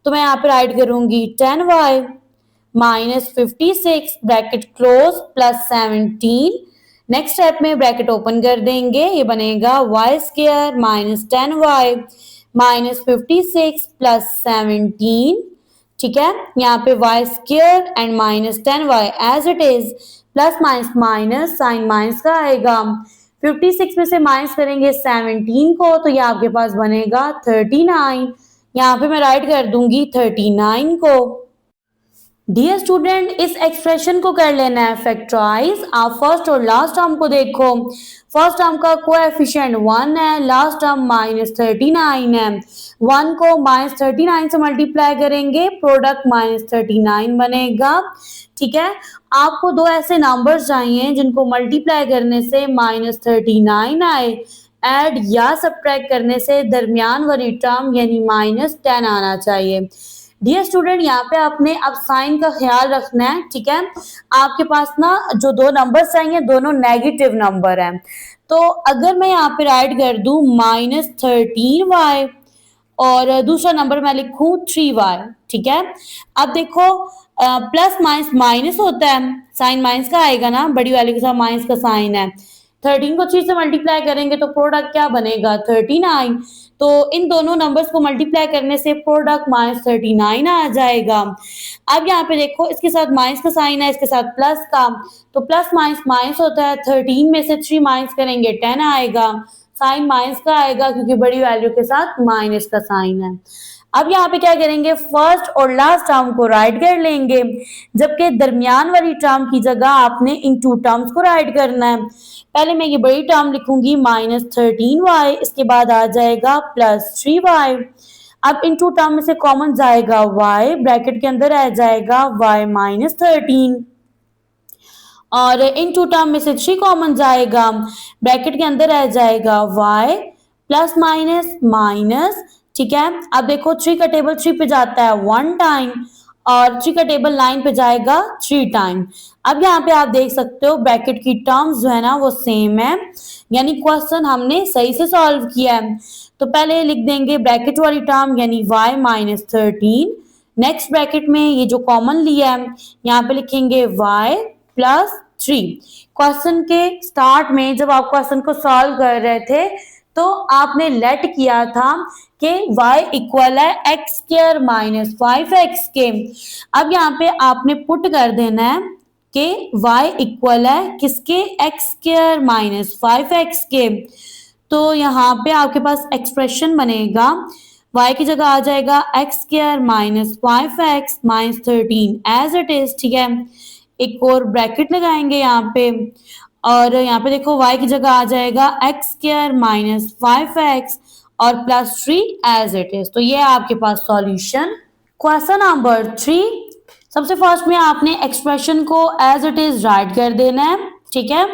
तो मैं यहाँ पे राइट करूंगी 10y minus 56 bracket close, plus 17। Next step में ब्रैकेट ओपन कर देंगे, ये बनेगा y square minus 10y minus 56 plus 17, ठीक है, यहाँ पे y square and minus 10y as it is, plus minus minus, sign minus का आएगा, 56 में से माइनस करेंगे 17 को तो ये आपके पास बनेगा 39, यहाँ पे मैं राइट कर दूंगी 39 को। डियर स्टूडेंट, इस एक्सप्रेशन को कर लेना है फैक्टराइज। आप फर्स्ट और लास्ट टर्म को देखो, फर्स्ट टर्म का कोएफिशिएंट 1 है, लास्ट टर्म माइनस 39 है, 1 को माइनस 39 से मल्टीप्लाई करेंगे, प्रोडक्ट माइनस 39 बनेगा, ठीक है। आपको दो ऐसे नंबर चाहिए जिनको मल्टीप्लाई करने से माइनस 39 आए, ऐड या सब्ट्रैक्ट करने से दरमियान वाली टर्म यानी माइनस 10 आना चाहिए। डियर स्टूडेंट, यहाँ पे आपने अब साइन का ख्याल रखना है, ठीक है। आपके पास ना जो दो नंबर्स चाहिए दोनों नेगेटिव नंबर हैं, तो अगर मैं यहाँ पे राइट कर दूं माइनस 13y और दूसरा नंबर मैं लिखूं 3y, ठीक है। अब देखो प्लस माइनस माइनस होता है, साइन माइनस का आएगा ना, बड़ी वाले के साथ माइनस का साइन है, 13 को 3 से मल्टीप्लाई करेंगे तो प्रोडक्ट क्या बनेगा 39, तो इन दोनों नंबर्स को मल्टीप्लाई करने से प्रोडक्ट माइनस 39 आ जाएगा। अब यहाँ पे देखो इसके साथ माइनस का साइन है, इसके साथ प्लस का, तो प्लस माइनस माइनस होता है, 13 में से 3 माइनस करेंगे 10 आएगा, साइन माइनस का आएगा क्योंकि बड़ी वैल्यू के साथ माइनस का साइन है। अब यहाँ पे क्या करेंगे, फर्स्ट और लास्ट टर्म को राइट कर लेंगे, जबकि दरमियान वाली टर्म की जगह आपने इन टू टर्म्स को राइट करना है। पहले मैं ये बड़ी टर्म लिखूंगी माइनस 13y, इसके बाद आ जाएगा प्लस 3y। अब इन टू टर्म में से कॉमन जाएगा y, ब्रैकेट के अंदर आ जाएगा y माइनस 13, और इन टू टर्म में से 3 कॉमन जाएगा, ब्रैकेट के अंदर आ जाएगा y प्लस माइनस माइनस, ठीक है। अब देखो 3 का टेबल 3 पे जाता है 1 टाइम और 3 का टेबल 9 पे जाएगा 3 टाइम। अब यहाँ पे आप देख सकते हो ब्रैकेट की टर्म्स जो है ना वो सेम है, यानी क्वेश्चन हमने सही से सॉल्व किया है। तो पहले लिख देंगे ब्रैकेट वाली टर्म यानी y माइनस 13, नेक्स्ट ब्रैकेट में ये जो कॉमन लिया है यहाँ पे लिखेंगे y प्लस 3। क्वेश्चन के स्टार्ट में जब आप क्वेश्चन को सॉल्व कर रहे थे तो आपने लेट किया था कि y इक्वल है एक्स स्क्वायर माइनस 5x के। अब यहाँ पे आपने पुट कर देना है कि y इक्वल है किसके, एक्स स्क्वायर माइनस 5x के। तो यहाँ पे आपके पास एक्सप्रेशन बनेगा, y की जगह आ जाएगा x square minus 5x minus 13 as it is, ठीक है। एक और ब्रैकेट लगाएंगे यहाँ पे, और यहाँ पे देखो y की जगह आ जाएगा एक्स स्क्वायर माइनस 5x और प्लस 3 एज इट इज। तो ये आपके पास सॉल्यूशन। क्वेश्चन नंबर 3, सबसे फर्स्ट में आपने एक्सप्रेशन को एज इट इज राइट कर देना है, ठीक है।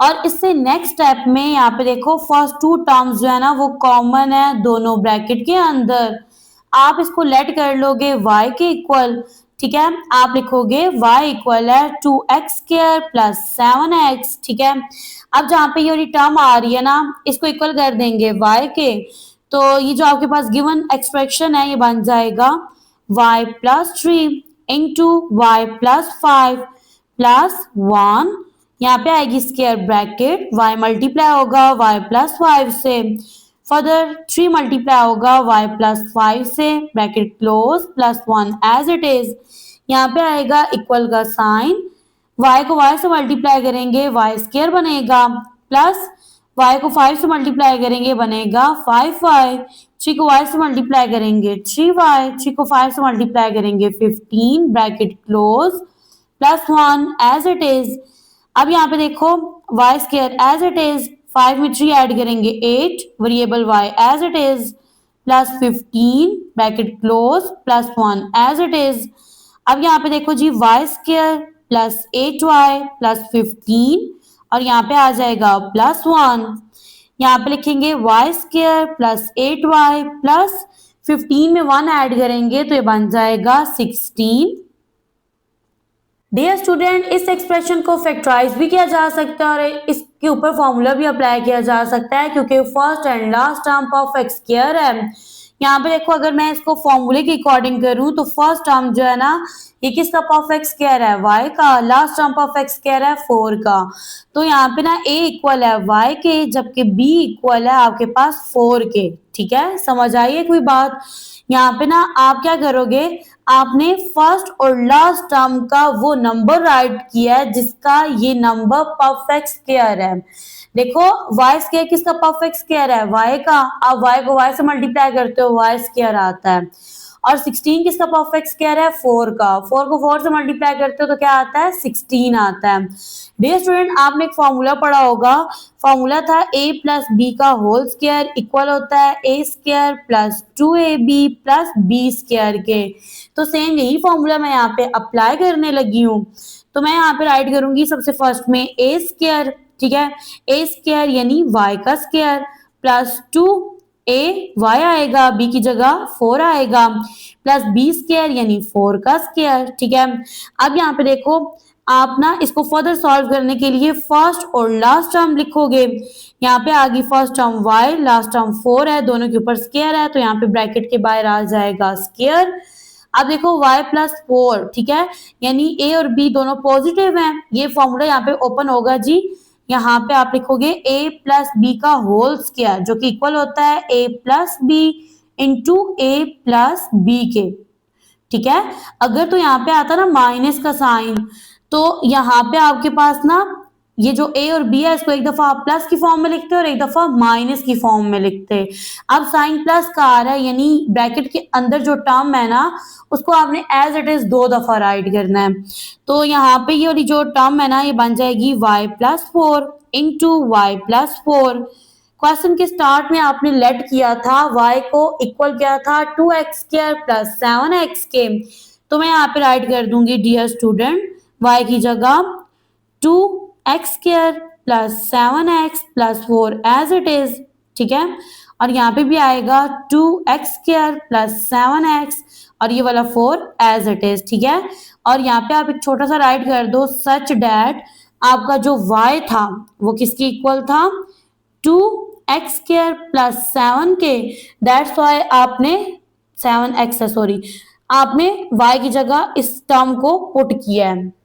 और इससे नेक्स्ट स्टेप में यहाँ पे देखो फर्स्ट 2 टर्म्स जो है ना वो कॉमन है दोनों ब्रैकेट के अंदर, आप इसको लेट कर लोगे y के इक्वल, ठीक है। आप लिखोगे y इक्वल है 2x स्क्वायर प्लस 7x, ठीक है। अब जहाँ पे ये टर्म आ रही है ना इसको इक्वल कर देंगे y के, तो ये जो आपके पास गिवन एक्सप्रेशन है ये बन जाएगा y plus 3 into y plus 5 plus 1, यहाँ पे आएगी स्क्वायर ब्रैकेट, y मल्टीप्लाई होगा y प्लस 5 से, फर्दर 3 मल्टीप्लाई होगा y प्लस 5 से, bracket close, plus 1 as it is, यहाँ पे आएगा इक्वल का साइन, y को y से मल्टीप्लाई करेंगे y स्क्वायर बनेगा, प्लस y को 5 से मल्टीप्लाई करेंगे बनेगा 5y, 3 को y से मल्टीप्लाई करेंगे 3y, 3 को 5 से मल्टीप्लाई करेंगे 15, bracket close, plus 1 as it is. अब यहाँ पे देखो y square as it is, 5 में 3 ऐड करेंगे 8, variable y as it is, plus 15, bracket close, plus 1 as it is. अब यहाँ पे देखो जी y square plus 8y plus 15 और यहाँ पे आ जाएगा प्लस 1, यहाँ पे लिखेंगे y square plus 8y plus 15 में 1 ऐड करेंगे तो ये बन जाएगा 16। डियर स्टूडेंट, इस एक्सप्रेशन को फैक्टराइज भी किया जा सकता है और इसके ऊपर फॉर्मूला भी अप्लाई किया जा सकता है क्योंकि first and last term perfect square है। यहाँ पे देखो अगर मैं इसको फॉर्मूले के अकॉर्डिंग करूं तो फर्स्ट टर्म जो है ना ये किसका परफेक्ट स्क्वायर है, y का, लास्ट टर्म परफेक्ट स्क्वायर है 4 का, तो यहाँ पे ना a इक्वल है y के जबकि b इक्वल है आपके पास 4 के। ठीक है, समझ आई है कोई बात? यहाँ पे ना आप क्या करोगे, आपने फर्स्ट और लास्ट टर्म का वो नंबर राइट किया है जिसका ये नंबर परफेक्ट स्क्वायर है। देखो y स्क्वायर किसका परफेक्ट स्क्वायर है, y का, आप y को y से मल्टीप्लाई करते हो y स्क्वायर आता है, और 16 किसका परफेक्ट स्क्वायर है, 4 का, 4 को 4 से मल्टीप्लाई करते हो तो क्या आता है, 16 आता है। डियर स्टूडेंट, आपने एक फॉर्मूला पढ़ा होगा, फॉर्मूला था a प्लस बी का होल स्क्वायर इक्वल होता है a square plus 2ab plus b square के। तो सेम यही फॉर्मूला मैं यहाँ पे अप्लाई करने लगी हूँ। तो मैं यहाँ पे राइट करूंगी सबसे फर्स्ट में a स्क्वायर, ठीक है, a स्क्वायर यानी y का स्क्वायर प्लस 2a y आएगा, b की जगह 4 आएगा, प्लस b स्क्वायर यानी 4 का स्क्वायर। ठीक है, अब यहाँ पे देखो आप ना इसको फर्दर सॉल्व करने के लिए फर्स्ट और लास्ट टर्म लिखोगे। यहाँ पे आगे first term y, last term 4 है, दोनों के ऊपर स्क्वायर है तो यहाँ पे ब्रैकेट के बाहर आ जाएगा स्क्वायर। अब देखो y प्लस 4, ठीक है, यानी a और b दोनों पॉजिटिव हैं, ये फॉर्मूला यहाँ पे ओपन होगा जी। यहाँ पे आप लिखोगे a प्लस बी का होल स्क्वायर जो कि इक्वल होता है a plus b into a plus b के। ठीक है, अगर तो यहाँ पे आता ना माइनस का साइन तो यहाँ पे आपके पास ना ये जो a और b है इसको एक दफा आप प्लस की फॉर्म में लिखते हैं और एक दफा माइनस की फॉर्म में लिखते हैं। अब साइन प्लस का आ रहा है यानी ब्रैकेट के अंदर जो टर्म है ना उसको आपने एज इट इज 2 दफा राइट करना है। तो यहाँ पे ये वाली जो टर्म है ना ये बन जाएगी y plus 4 into y plus 4। Question के स्टार्ट में आपने लेट किया था y को इक्वल किया था 2x स्क्वायर प्लस 7x के, तो मैं यहाँ पे राइट कर दूंगी डियर स्टूडेंट y की जगह 2x square plus 7x plus 4 as it is. ठीक है, और यहाँ पे भी आएगा 2x स्क्वायर प्लस 7x और ये वाला 4 एज इट इज। ठीक है, और यहाँ पे आप एक छोटा सा राइट कर दो सच डैट आपका जो y था वो किसके इक्वल था, 2x स्क्वायर प्लस 7 के, दैट्स वाई आपने 7x है सॉरी, आपने y की जगह इस टर्म को पुट किया है।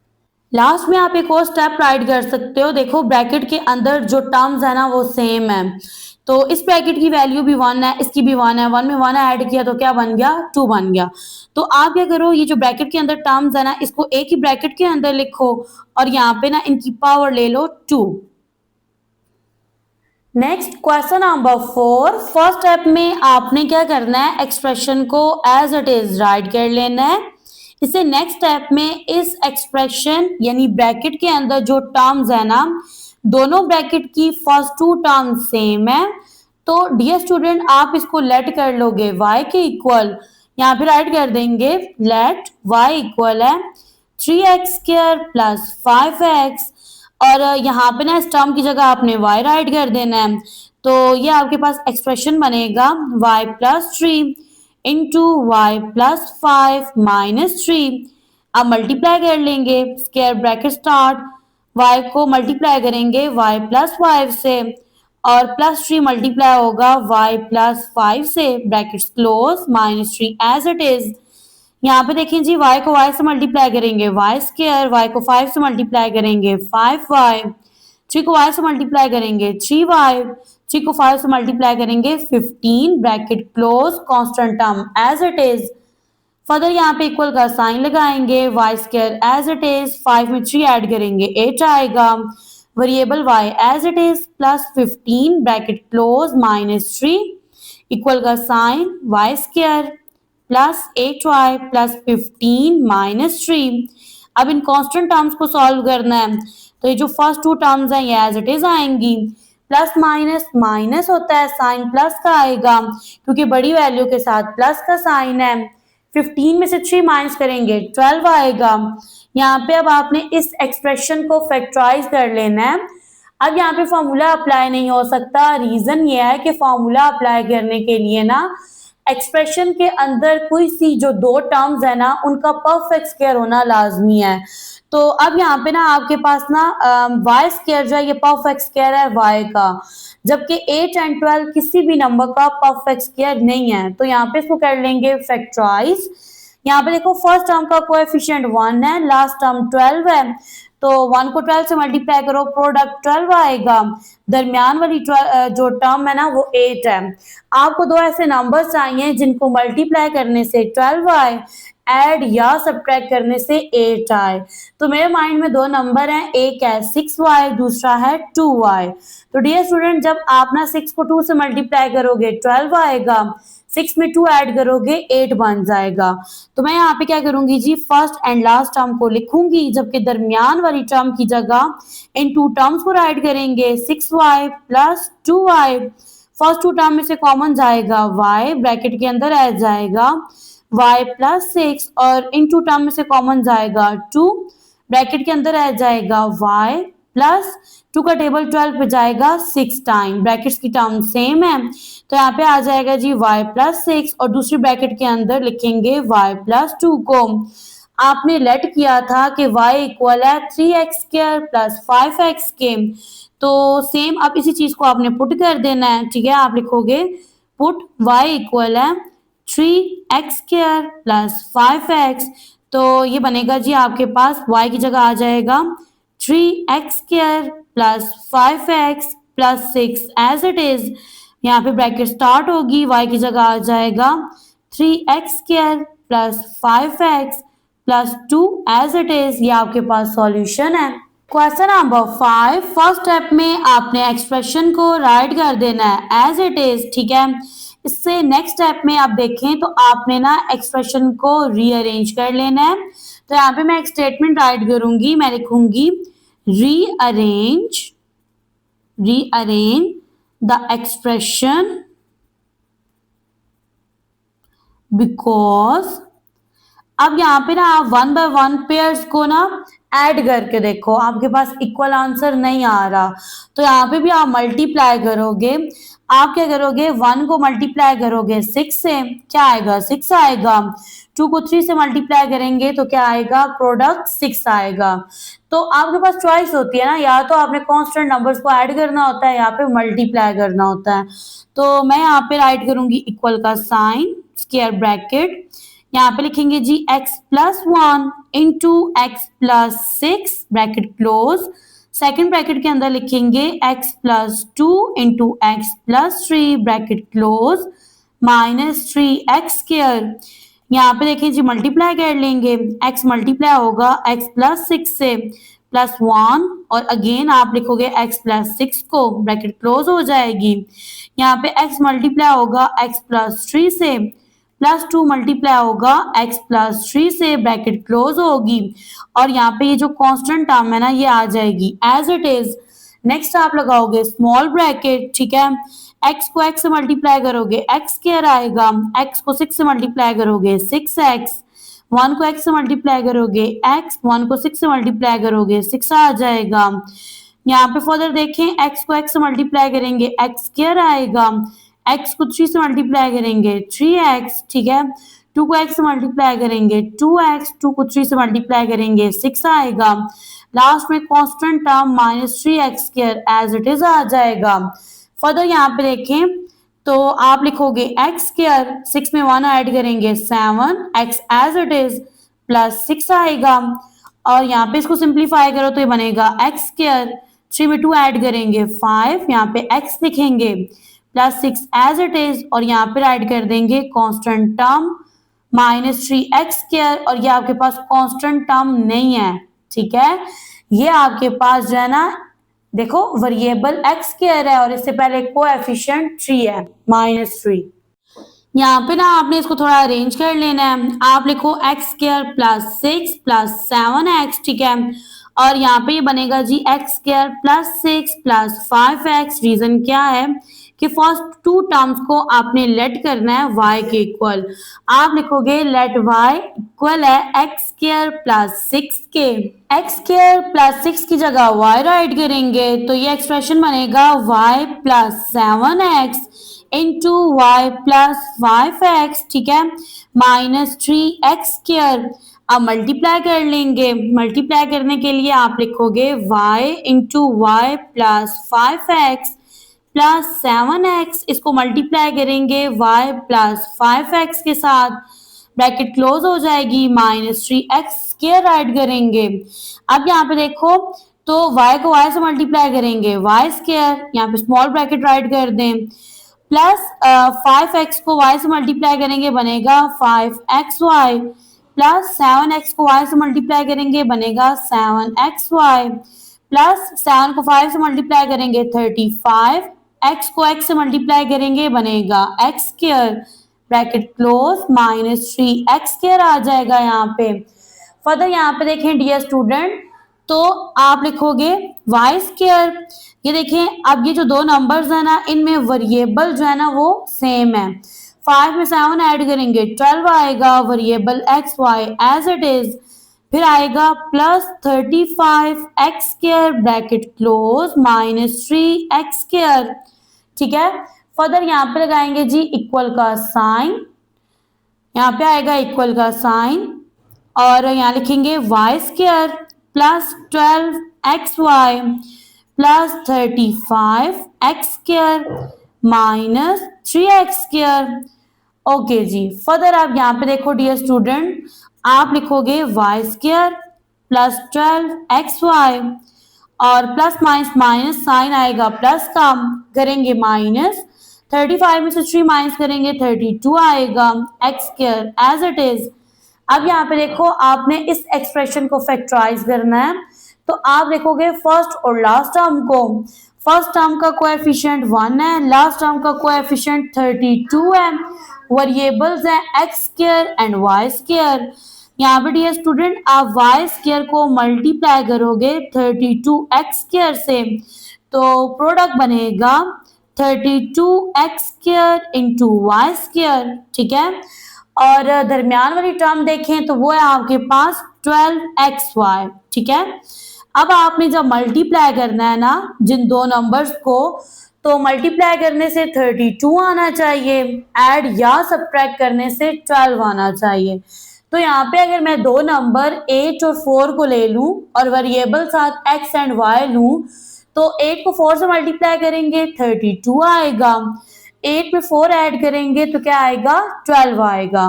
लास्ट में आप एक और स्टेप राइट कर सकते हो, देखो ब्रैकेट के अंदर जो टर्म्स है ना वो सेम है, तो इस ब्रैकेट की वैल्यू भी 1 है, इसकी भी 1 है, 1 में 1 ऐड किया तो क्या बन गया, 2 बन गया। तो आप क्या करो, ये जो ब्रैकेट के अंदर टर्म्स है ना इसको एक ही ब्रैकेट के अंदर लिखो और यहाँ पे ना इनकी पावर ले लो 2। Next question number 4, first step में आपने क्या करना है, एक्सप्रेशन को एज इट इज राइट कर लेना है। इसे नेक्स्ट स्टेप में इस एक्सप्रेशन यानी ब्रैकेट के अंदर जो टर्म्स है ना दोनों ब्रैकेट की फर्स्ट 2 टर्म्स सेम है, तो डियर स्टूडेंट आप इसको लेट कर लोगे y के इक्वल, यहाँ पे राइट कर देंगे लेट y इक्वल है 3x स्क्वायर प्लस 5x और यहाँ पे ना इस टर्म की जगह आपने y राइट कर देना है, तो ये आपके पास एक्सप्रेशन बनेगा y plus 3 into y plus 5 minus 3। अब मल्टीप्लाई कर लेंगे, स्क्वायर ब्रैकेट स्टार्ट, y को मल्टीप्लाई करेंगे y प्लस 5 से और प्लस 3 मल्टीप्लाई होगा y प्लस 5 से, brackets close, minus 3 as it is. यहाँ पे देखिए जी y को y से मल्टीप्लाई करेंगे y स्क्वायर, y को 5 से मल्टीप्लाई करेंगे 5y, 3 को y से मल्टीप्लाई करेंगे 3y, 3 को 5 से मल्टीप्लाई करेंगे 15 bracket close constant term as it is. Further यहाँ पे इक्वल का साइन लगाएंगे y square as it is, 5 में 3 ऐड करेंगे 8 आएगा, variable y as it is plus 15 bracket close minus 3 equal का sign y square plus 8y plus 15 minus 3। अब इन कांस्टेंट टर्म्स को सॉल्व करना है, तो ये जो फर्स्ट टू टर्म्स हैं ये एज इट इज आएंगी, प्लस माइनस माइनस होता है साइन प्लस का आएगा क्योंकि बड़ी वैल्यू के साथ प्लस का साइन है। 15 में से 3 माइनस करेंगे 12 आएगा। यहाँ पे अब आपने इस एक्सप्रेशन को फैक्टराइज कर लेना है। अब यहाँ पे फॉर्मूला अप्लाई नहीं हो सकता, रीजन ये है कि फॉर्मूला अप्लाई करने के लिए ना एक्सप्रेशन के अंदर कोई सी जो दो टर्म्स है ना उनका परफेक्ट स्क्वायर होना लाजमी है। तो अब यहाँ पे ना आपके पास ना y स्क्वायर जो है ये परफेक्ट स्क्वायर है y का, जबकि 8 एंड 12 किसी भी नंबर का परफेक्ट स्क्वायर नहीं है। तो यहाँ पे इसको कर लेंगे फैक्टराइज। यहाँ पे देखो फर्स्ट टर्म का कोएफिशिएंट 1 है, लास्ट टर्म 12 है, तो 1 को 12 से मल्टीप्लाई करो प्रोडक्ट 12 आएगा, दरमियान वाली जो टर्म है ना वो 8 है। आपको दो ऐसे नंबर्स चाहिए जिनको मल्टीप्लाई करने से 12 आए, ऐड या सब्ट्रैक्ट करने से 8 आए। तो मेरे माइंड में दो नंबर हैं, एक है 6y, दूसरा है 2y। तो डियर स्टूडेंट जब आप ना 6 को 2 से मल्टीप्लाई करोगे 12 आएगा, 6 में 2 ऐड करोगे 8 बन जाएगा। तो मैं यहाँ पे क्या करूंगी जी, फर्स्ट एंड लास्ट टर्म को लिखूंगी, जबकि दरमियान वाली टर्म की जगह इन टू टर्म्स को राइट करेंगे 6y plus 2y। First two term में से कॉमन जाएगा y, ब्रैकेट के अंदर आ जाएगा y प्लस 6, और इन टू टर्म में से कॉमन जाएगा 2, ब्रैकेट के अंदर आ जाएगा y प्लस 2 का टेबल 12 पे जाएगा 6 टाइम, ब्रैकेट्स की टर्म सेम है, तो यहाँ पे आ जाएगा जी y प्लस 6, और दूसरी ब्रैकेट के अंदर लिखेंगे y प्लस 2 को। आपने लेट किया था कि y इक्वल है 3x स्क्वायर प्लस 5x के, तो सेम अब इसी चीज को आपने पुट कर देना है। ठीक है, आप लिखोगे पुट y इक्वल है 3x स्क्वायर प्लस 5x, तो ये बनेगा जी आपके पास y की जगह आ जाएगा 3x square plus 5x plus 6 as it is. यहाँ पे ब्रैकेट स्टार्ट होगी, y की जगह आ जाएगा 3x square plus 5x plus 2 as it is. ये आपके पास सॉल्यूशन है। क्वेश्चन नंबर 5, फर्स्ट स्टेप में आपने एक्सप्रेशन को राइट कर देना है एज इट इज। ठीक है, इससे नेक्स्ट स्टेप में आप देखें तो आपने ना एक्सप्रेशन को रीअरेंज कर लेना है। तो यहाँ पे मैं एक स्टेटमेंट राइट करूंगी, मैं लिखूंगी रीअरेंज द एक्सप्रेशन बिकॉज। अब यहाँ पे ना आप 1 बाय 1 पेयर्स को ना ऐड करके देखो, आपके पास इक्वल आंसर नहीं आ रहा, तो यहाँ पे भी आप मल्टीप्लाई करोगे। आप क्या करोगे, 1 को मल्टीप्लाई करोगे 6 से, क्या आएगा 6 आएगा। 2 को 3 से मल्टीप्लाई करेंगे तो क्या आएगा, प्रोडक्ट 6 आएगा। तो आपके पास चॉइस होती है ना, या तो आपने कांस्टेंट नंबर्स को ऐड करना होता है या पे मल्टीप्लाई करना होता है। तो मैं यहाँ पे राइट करूंगी इक्वल का साइन, स्क्वायर ब्रैकेट, यहाँ पे लिखेंगे जी x plus 1 into x plus 6 bracket close, second bracket के अंदर लिखेंगे x plus 2 into x plus 3 bracket close minus 3x square. यहाँ पे देखिए जी मल्टीप्लाई कर लेंगे, x मल्टीप्लाई होगा x प्लस 6 से प्लस 1, और अगेन आप लिखोगे x प्लस 6 को, ब्रैकेट क्लोज हो जाएगी। यहाँ पे x मल्टीप्लाई होगा x प्लस 3 से, प्लस 2 मल्टीप्लाई होगा x प्लस 3 से, ब्रैकेट क्लोज होगी, और यहाँ पे ये जो कांस्टेंट टर्म है ना ये आ जाएगी एज इट इज। नेक्स्ट आप लगाओगे स्मॉल ब्रैकेट। ठीक है, x को x से मल्टीप्लाई करोगे x स्क्वायर आएगा, x को 6 से मल्टीप्लाई करोगे 6x, 1 को x से मल्टीप्लाई करोगे x, 1 को 6 से मल्टीप्लाई करोगे 6 आ जाएगा। यहाँ पे फर्दर देखें, x को x से मल्टीप्लाई करेंगे x स्क्वायर आएगा, x को 3 से मल्टीप्लाई करेंगे 3x। ठीक है, 2 को x से मल्टीप्लाई करेंगे 2x, 2 को 3 से मल्टीप्लाई करेंगे 6 आएगा। लास्ट में constant term minus 3x square as it is आ जाएगा। फर्दर यहाँ पे देखें तो आप लिखोगे एक्स स्क्वायर, 6 में 1 ऐड करेंगे 7, x as it is plus 6 आएगा। और यहाँ पे इसको सिंप्लीफाई करो तो ये बनेगा एक्स स्क्वायर, 3 में 2 ऐड करेंगे 5, यहाँ पे एक्स लिखेंगे प्लस 6 एज इट इज, और यहाँ पे ऐड कर देंगे कांस्टेंट टर्म -3x स्क्वायर, और ये आपके पास कांस्टेंट टर्म नहीं है, ठीक है। ये आपके पास जो है ना, देखो वेरिएबल x स्क्वायर है और इससे पहले कोएफिशिएंट 3 है, -3। यहाँ पे ना आपने इसको थोड़ा अरेंज कर लेना है। आप लिखो x square plus 6 plus 7x, ठीक है। और यहाँ पे ये बनेगा जी x square plus 6 plus 5x। Reason क्या है कि फर्स्ट टू टर्म्स को आपने लेट करना है y के इक्वल। आप लिखोगे लेट y इक्वल है एक्स स्क्वायर प्लस 6 के। एक्स स्क्वायर प्लस 6 की जगह y राइट करेंगे तो ये एक्सप्रेशन बनेगा y plus 7x into y plus 5x, ठीक है, -3x स्क्वायर। अब मल्टीप्लाई कर लेंगे। मल्टीप्लाई करने के लिए आप लिखोगे y into y plus 5x plus 7x। इसको मल्टीप्लाई करेंगे y प्लस 5x के साथ, ब्रैकेट क्लोज हो जाएगी, -3x स्क्वायर ऐड करेंगे। अब यहाँ पे देखो तो y को y से मल्टीप्लाई करेंगे y स्क्वायर, यहाँ पे स्मॉल ब्रैकेट राइट कर दें, प्लस 5x को y से मल्टीप्लाई करेंगे बनेगा 5xy, प्लस 7x को y से मल्टीप्लाई करेंगे बनेगा 7xy, प्लस 7 को 5 से मल्टीप्लाई करेंगे 35, x को x से मल्टीप्लाई करेंगे बनेगा x square, bracket close, -3x square आ जाएगा यहाँ पे। फर्दर यहाँ पे देखें डियर स्टूडेंट, तो आप लिखोगे y स्क्वायर। ये देखें अब ये जो दो नंबर्स है ना, इनमें वेरिएबल जो है ना वो सेम है। 5 में 7 ऐड करेंगे 12 आएगा, variable x y as it is, फिर आएगा plus 35 x square, bracket close, -3x square, ठीक है। फर्दर यहाँ पे लगाएंगे जी इक्वल का साइन, यहाँ पे आएगा इक्वल का साइन, और यहाँ लिखेंगे y square plus 12xy plus 35x square -3x square. Okay जी। फर्दर आप यहाँ पे देखो डियर स्टूडेंट, आप लिखोगे वाई स्क्वायर प्लस 12xy और प्लस माइनस साइन आएगा प्लस का, करेंगे माइनस, 35 में से 3 माइनस करेंगे 32 आएगा, x square as it is. अब यहाँ पे देखो आपने इस एक्सप्रेशन को फैक्टराइज करना है, तो आप देखोगे फर्स्ट और लास्ट टर्म को। फर्स्ट टर्म का कोएफिशिएंट 1 है, लास्ट टर्म का कोएफिशिएंट 32 है, वेरिएबल्स हैं x square and y square. यहाँ पे डियर स्टूडेंट आप वाई स्क्वायर को मल्टीप्लाई करोगे 32x स्क्वायर से, तो प्रोडक्ट बनेगा 32x square into y square, ठीक है। और दरमियान वाली टर्म देखें तो वो है आपके पास 12xy, ठीक है। अब आपने जब मल्टीप्लाई करना है ना जिन दो नंबर्स को, तो मल्टीप्लाई करने से 32 आना चाहिए, ऐड या सब्ट्रैक्ट करने से 12 आना चाहिए। तो यहाँ पे अगर मैं दो नंबर 8 और 4 को ले लूं और वेरिएबल साथ x एंड y लूं, तो 8 को 4 से मल्टीप्लाई करेंगे 32 आएगा, 8 में 4 ऐड करेंगे तो क्या आएगा 12 आएगा।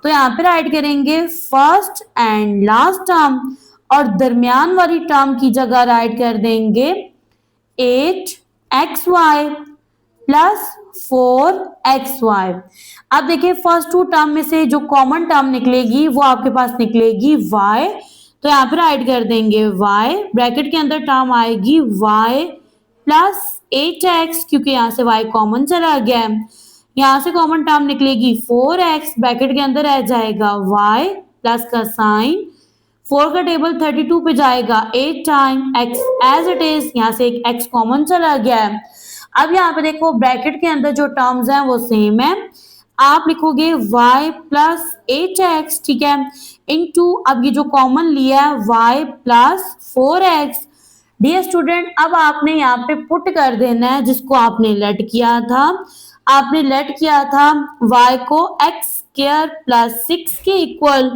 तो यहाँ पे राइट करेंगे फर्स्ट एंड लास्ट टर्म, और दरमियान वाली टर्म की जगह राइट कर देंगे 8xy प्लस 4xy। अब देखिए फर्स्ट टू टर्म में से जो कॉमन टर्म निकलेगी वो आपके पास निकलेगी y, तो यहाँ पे राइट कर देंगे y, ब्रैकेट के अंदर टर्म आएगी y प्लस 8x, क्योंकि यहाँ से y कॉमन चला गया है, यहाँ से कॉमन टर्म निकलेगी 4x, ब्रैकेट के अंदर रह जाएगा y प्लस का साइन, 4 का टेबल 32 पे जाएगा 8 time x as it is, यहाँ से एक x कॉमन चला गया है। अब यहाँ पे देखो ब्रैकेट के अंदर जो टर्म्स हैं वो सेम है, आप लिखोगे y प्लस 8x, ठीक है, इनटू अब ये जो कॉमन लिया है y plus 4x। Dear student अब आपने यहाँ पे पुट कर देना है जिसको आपने लेट किया था, आपने लेट किया था y को x स्क्वायर प्लस 6 के इक्वल,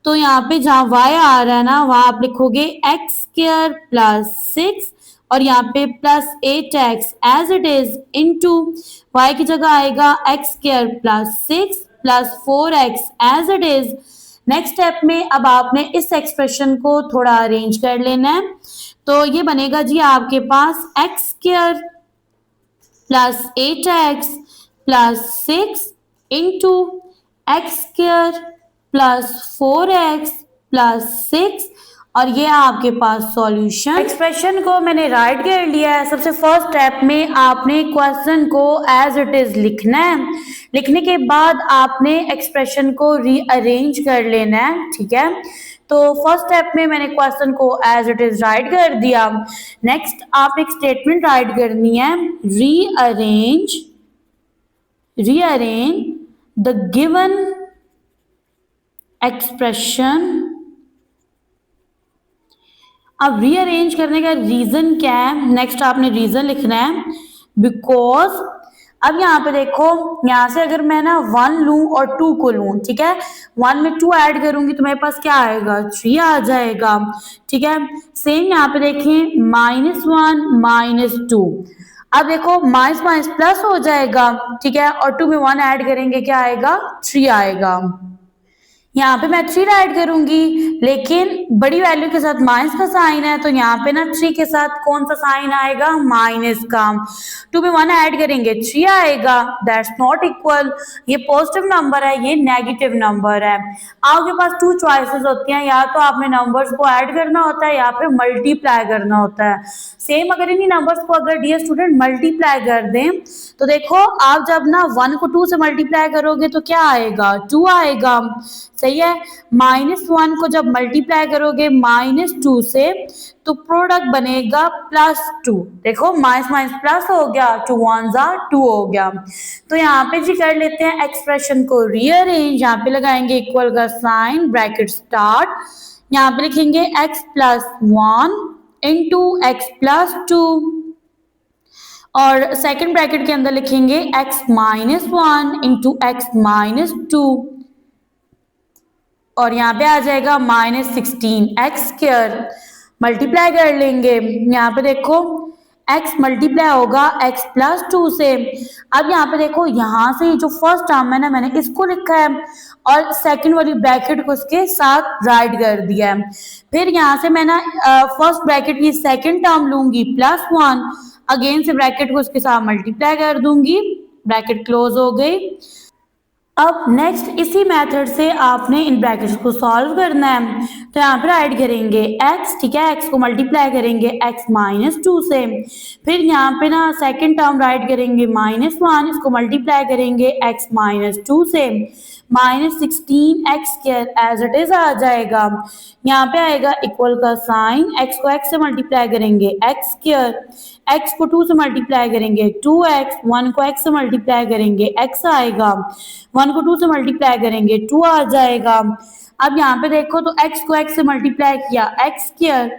तो यहाँ पे जहाँ y आ रहा है ना वहां आप लिखोगे x स्क्वायर प्लस 6, और यहाँ पे plus 8x as it is into y की जगह आएगा x square plus 6 plus 4x as it is. Next step में अब आपने इस एक्सप्रेशन को थोड़ा अरेंज कर लेना है, तो ये बनेगा जी आपके पास x square plus 8x plus 6 into x square plus 4x plus 6 और ये आपके पास सॉल्यूशन। एक्सप्रेशन को मैंने राइट कर लिया है। सबसे फर्स्ट स्टेप में आपने क्वेश्चन को एज इट इज लिखना है, लिखने के बाद आपने एक्सप्रेशन को रीअरेंज कर लेना है, ठीक है। तो फर्स्ट स्टेप में मैंने क्वेश्चन को एज इट इज राइट कर दिया। नेक्स्ट आपने एक स्टेटमेंट राइट करनी है, रीअरेंज द गिवन एक्सप्रेशन। अब रीअरेंज करने का रीजन क्या है, नेक्स्ट आपने रीजन लिखना है बिकॉज। अब यहाँ पे देखो, यहाँ से अगर मैं ना 1 लूं और 2 को लूं, ठीक है, 1 में 2 ऐड करूंगी तो मेरे पास क्या आएगा, 3 आ जाएगा, ठीक है। सेम यहाँ पे देखें -1 -2, अब देखो माइनस माइनस प्लस हो जाएगा, ठीक है, और 2 में 1 ऐड करेंगे क्या आएगा, 3 आएगा। यहाँ पे मैं 3 ऐड करूंगी लेकिन बड़ी वैल्यू के साथ माइनस का साइन है, तो यहाँ पे ना 3 के साथ कौन सा साइन आएगा, माइनस का। 2 में 1 ऐड करेंगे 3 आएगा, दैट्स नॉट इक्वल। ये पॉजिटिव नंबर है, ये नेगेटिव नंबर है। आपके पास 2 चॉइसेस होती हैं, या तो आपने नंबर्स को ऐड करना होता है या फिर मल्टीप्लाई करना होता है। सेम अगर इन्हीं नंबर्स को अगर डियर स्टूडेंट मल्टीप्लाई कर दें तो देखो आप जब ना 1 को 2 से मल्टीप्लाई करोगे तो क्या आएगा, 2 आएगा, सही है। -1 को जब मल्टीप्लाई करोगे -2 से तो प्रोडक्ट बनेगा +2। देखो माइनस माइनस प्लस हो गया, 2 1s are 2 हो गया। तो यहाँ पे जी कर लेते हैं एक्सप्रेशन को रीअरेंज। यहाँ पे लगाएंगे इक्वल का साइन, ब्रैकेट स्टार्ट, यहाँ पे लिखेंगे x + 1 इंटू एक्स प्लस 2 और सेकेंड ब्रैकेट के अंदर लिखेंगे x - 1 इंटू एक्स - 2 और यहाँ पे आ जाएगा -16x²। मल्टीप्लाई कर लेंगे, यहाँ पे देखो x मल्टीप्लाई होगा x + 2 से। अब यहाँ पे देखो, यहाँ से जो फर्स्ट टर्म है ना मैंने इसको लिखा है और सेकंड वाली ब्रैकेट को इसके साथ राइट कर दिया है। फिर यहाँ से मैं ना फर्स्ट ब्रैकेट की सेकंड टर्म लूंगी +1, अगेन से ब्रैकेट को इसके साथ मल्टीप्लाई कर दूंगी, ब्रैकेट क्लोज हो गई। अब नेक्स्ट इसी मेथड से आपने इन ब्रैकेट्स को सॉल्व करना है, तो यहाँ पर राइट करेंगे x, ठीक है, x को मल्टीप्लाई करेंगे x - 2 से। फिर यहाँ पे ना सेकंड टर्म राइट करेंगे -1, इसको मल्टीप्लाई करेंगे x - 2 से, -16x² एज इट इज आ जाएगा। यहाँ पे आएगा इक्वल का साइन, x को x से मल्टीप्लाई करेंगे x², x को 2 से मल्टीप्लाई करेंगे 2x, 1 को x से मल्टीप्लाई करेंगे x आएगा, 1 को 2 से मल्टीप्लाई करेंगे 2 आ जाएगा। अब यहाँ पे देखो तो x को x से मल्टीप्लाई किया x²,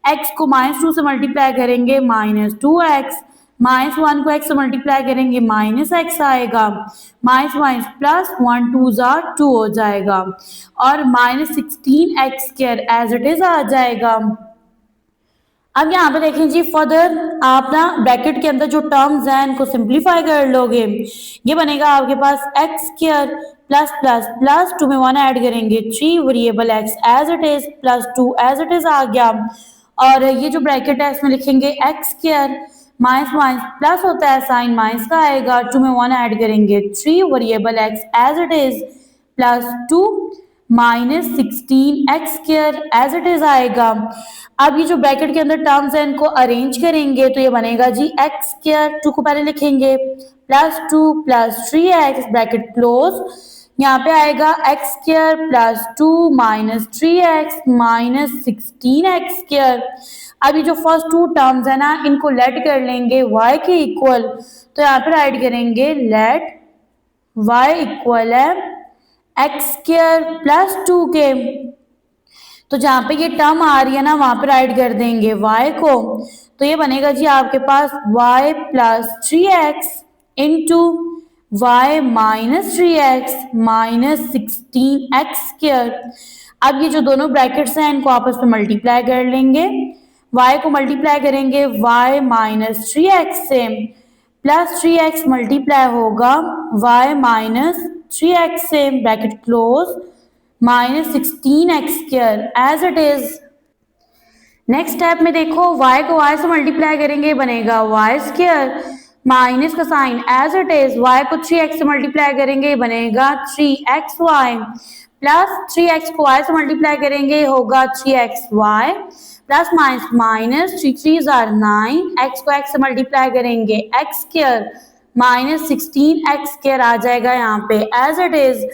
x को -2 से मल्टीप्लाई करेंगे -2x, -1 को x से मल्टीप्लाई करेंगे -x आएगा, माइनस प्लस 1 2s are 2 हो जाएगा और -16x² एज इट इज आ जाएगा। अब यहाँ पे देखें जी, फर्दर आप ना ब्रैकेट के अंदर जो टर्म्स हैं इनको सिंप्लीफाई कर लोगे, ये बनेगा आपके पास x² प्लस प्लस प्लस 2 में 1 ऐड करेंगे 3, variable x as it is +2 as it is आ गया। और ये जो ब्रैकेट है इसमें लिखेंगे x², माइनस माइनस प्लस होता है, साइन माइनस का आएगा, 2 में 1 ऐड करेंगे 3, variable x as it is +2 -16x² as it is आएगा। अब ये जो ब्रैकेट के अंदर टर्म्स हैं इनको अरेंज करेंगे तो ये बनेगा जी x², 2 को पहले लिखेंगे +2 + 3x, ब्रैकेट क्लोज, यहाँ पे आएगा x² +2 - 3x -16x²। अब ये जो फर्स्ट 2 टर्म्स है ना इनको लेट कर लेंगे y के इक्वल, तो यहाँ पे राइट करेंगे लेट y इक्वल है x² +2 के, तो जहाँ पे ये टर्म आ रही है ना वहां पे राइट कर देंगे y को, तो ये बनेगा जी आपके पास y + 3x into y - 3x -16x²। अब ये जो दोनों ब्रैकेट्स हैं इनको आपस में मल्टीप्लाई कर लेंगे, y को मल्टीप्लाई करेंगे y माइनस 3x से, प्लस 3x मल्टीप्लाई होगा y माइनस 3x से, bracket close, minus 16x square as it is. Next step में देखो y को y से मल्टीप्लाई करेंगे, बनेगा y स्क्वायर, माइनस का sign as it is, y को 3x से मल्टीप्लाई करेंगे, बनेगा 3xy, प्लस 3x को y से मल्टीप्लाई करेंगे, होगा 3xy, plus minus minus, 3 3 are 9, x को x से मल्टीप्लाई करेंगे x square, minus 16x square आ जाएगा यहाँ पे एज इट इज।